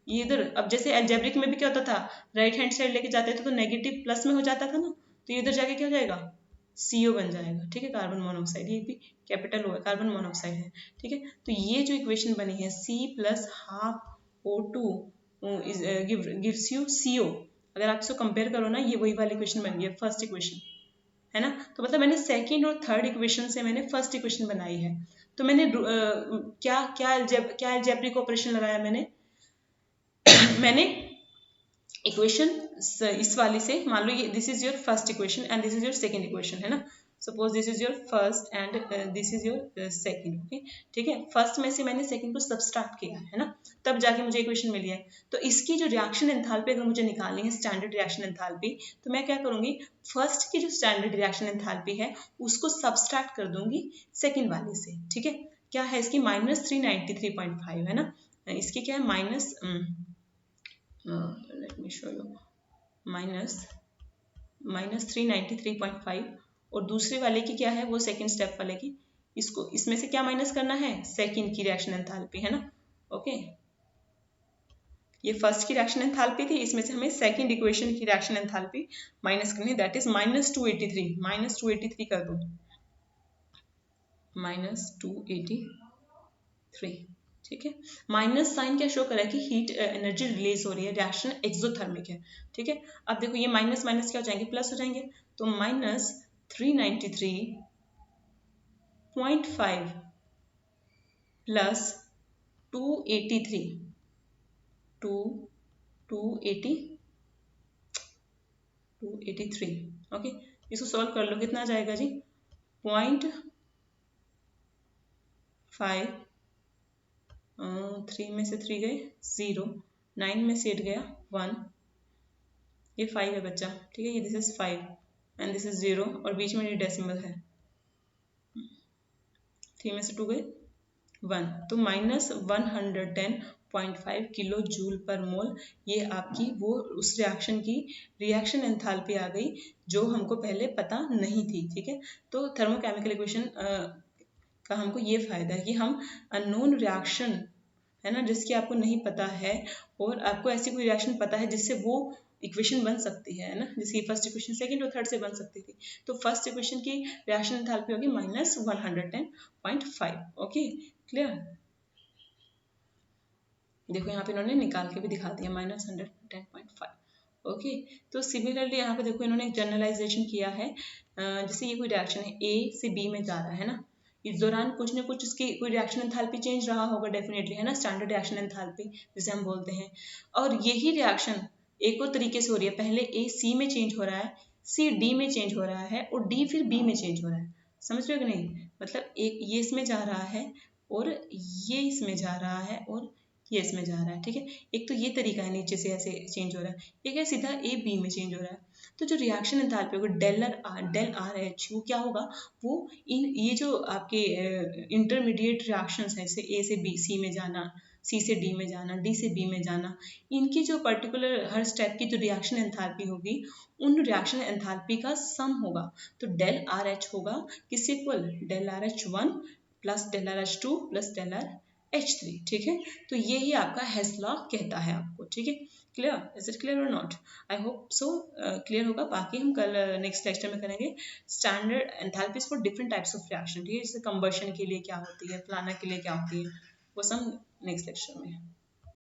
ये इधर। अब जैसे एल्जेब्रिक में भी क्या होता था, राइट हैंड साइड लेके जाते थे तो नेगेटिव प्लस में हो जाता था ना, तो ये इधर जाके क्या हो जाएगा? CO बन जाएगा, ठीक है। कार्बन मोनोऑक्साइड, ये भी कैपिटल O है, कार्बन मोनोऑक्साइड है, ठीक है। तो ये जो इक्वेशन बनी है C plus half O2 gives you CO, अगर आप इसको कंपेयर करो ना, ये वही वाली इक्वेशन बन गई है, फर्स्ट इक्वेशन है ना। तो मतलब मैंने सेकंड और थर्ड इक्वेशन से मैंने फर्स्ट इक्वेशन बनाई है। तो मैंने क्या अलजेब्रिक ऑपरेशन लगाया मैंने मैंने इक्वेशन इस वाली से, मान लो ये this is your first equation and this is your second equation है ना, suppose this is your first and this is your second, okay, ठीक है। फर्स्ट में से मैंने सेकंड को सबट्रैक्ट किया है ना, तब जाके मुझे इक्वेशन मिली है। तो इसकी जो रिएक्शन एंथैल्पी अगर मुझे निकालनी है, स्टैंडर्ड रिएक्शन एंथैल्पी, तो मैं क्या करूंगी, फर्स्ट की जो स्टैंडर्ड रिएक्शन एंथैल्पी है उसको सबट्रैक्ट कर दूंगी सेकंड वाले से, ठीक है। क्या है इसकी -393.5 है ना, इसकी क्या है minus, let me show you, -393.5, और दूसरे वाले की क्या है, वो सेकंड स्टेप वाले की, इसको इसमें से क्या माइनस करना है, सेकंड की रिएक्शन एंथैल्पी, है ना, ओके। ये फर्स्ट की रिएक्शन एंथैल्पी थी, इसमें से हमें सेकंड इक्वेशन की रिएक्शन एंथैल्पी माइनस करनी है, दैट इज -283 कर दो, -283, ठीक है। माइनस साइन क्या शो कर रहा है कि हीट एनर्जी रिलीज हो रही है, रिएक्शन एक्सोथर्मिक है, ठीक है। अब देखो ये माइनस माइनस क्या हो जाएंगे, प्लस हो जाएंगे, तो -393.5 प्लस 283, ओके। इसको सॉल्व कर लो, कितना आ जाएगा जी, 0.5, 3 में से 3 गए 0, 9 में से 8 गया 1, ये 5 है बच्चा, ठीक है, ये this is 5 and this is 0, और बीच में ये डेसिमल है, 3 में से 2 गए 1, तो -110.5 किलो जूल पर मोल, ये आपकी वो उस रिएक्शन की रिएक्शन एंथैल्पी आ गई जो हमको पहले पता नहीं थी, ठीक है। तो थर्मोकेमिकल इक्वेशन का हमको ये फायदा है कि हम अननोन रिएक्शन है ना, जिसकी आपको नहीं पता है, और आपको ऐसी कोई रिएक्शन पता है जिससे वो इक्वेशन बन सकती है ना, जिसकी फर्स्ट इक्वेशन सेकंड और थर्ड से बन सकती थी। तो फर्स्ट इक्वेशन की रिएक्शन एंथैल्पी होगी -110.5, ओके, क्लियर। देखो यहाँ पे इन्होंने निकाल के भी दिखा दिया -110.5, ओके। तो सिमिलरली यहाँ पे देखो इन्होंने एक जनरलाइजेशन किया है, जैसे ये कोई रिएक्शन है ए से बी में जा रहा है ना, इस दौरान कुछ ना कुछ उसकी कोई रिएक्शन एंथैल्पी चेंज रहा होगा डेफिनेटली, है ना, स्टैंडर्ड रिएक्शन एंथैल्पी जिसे हम बोलते हैं। और यही रिएक्शन एक और तरीके से हो रही है, पहले ए सी में चेंज हो रहा है, सी डी में चेंज हो रहा है, और डी फिर बी में चेंज हो रहा है, समझ रहे हो कि नहीं, मतलब एक ये इसमें जा रहा है और ये इसमें जा रहा है और ये इसमें जा रहा है, ठीक है। एक तो ये तरीका है नीचे से ऐसे चेंज हो रहा है, एक है सीधा ए बी में चेंज हो रहा है। तो जो रिएक्शन एंथैल्पी होगा डेल आर एच, वो क्या होगा, वो इन ये जो आपके इंटरमीडिएट रिएक्शंस हैं, जैसे ए से बी सी में जाना, सी से डी में जाना, डी से बी में जाना, इनकी जो पर्टिकुलर हर स्टेप की जो रिएक्शन एंथैल्पी होगी, उन रिएक्शन एंथैल्पी का सम होगा। तो डेल आर एच होगा किससे equal, del R H 1 plus del R H 2 plus del R H3, ठीक है। तो ये ही आपका हेस लॉ कहता है आपको, ठीक है। क्लियर, इज इट क्लियर और not, I hope so clear होगा। बाकी हम कल नेक्स्ट लेक्चर में करेंगे standard enthalpies for different types of reaction, ठीक है, जैसे कंबशन के लिए क्या होती है, फलाना के लिए क्या होती है, वो सब नेक्स्ट लेक्चर में।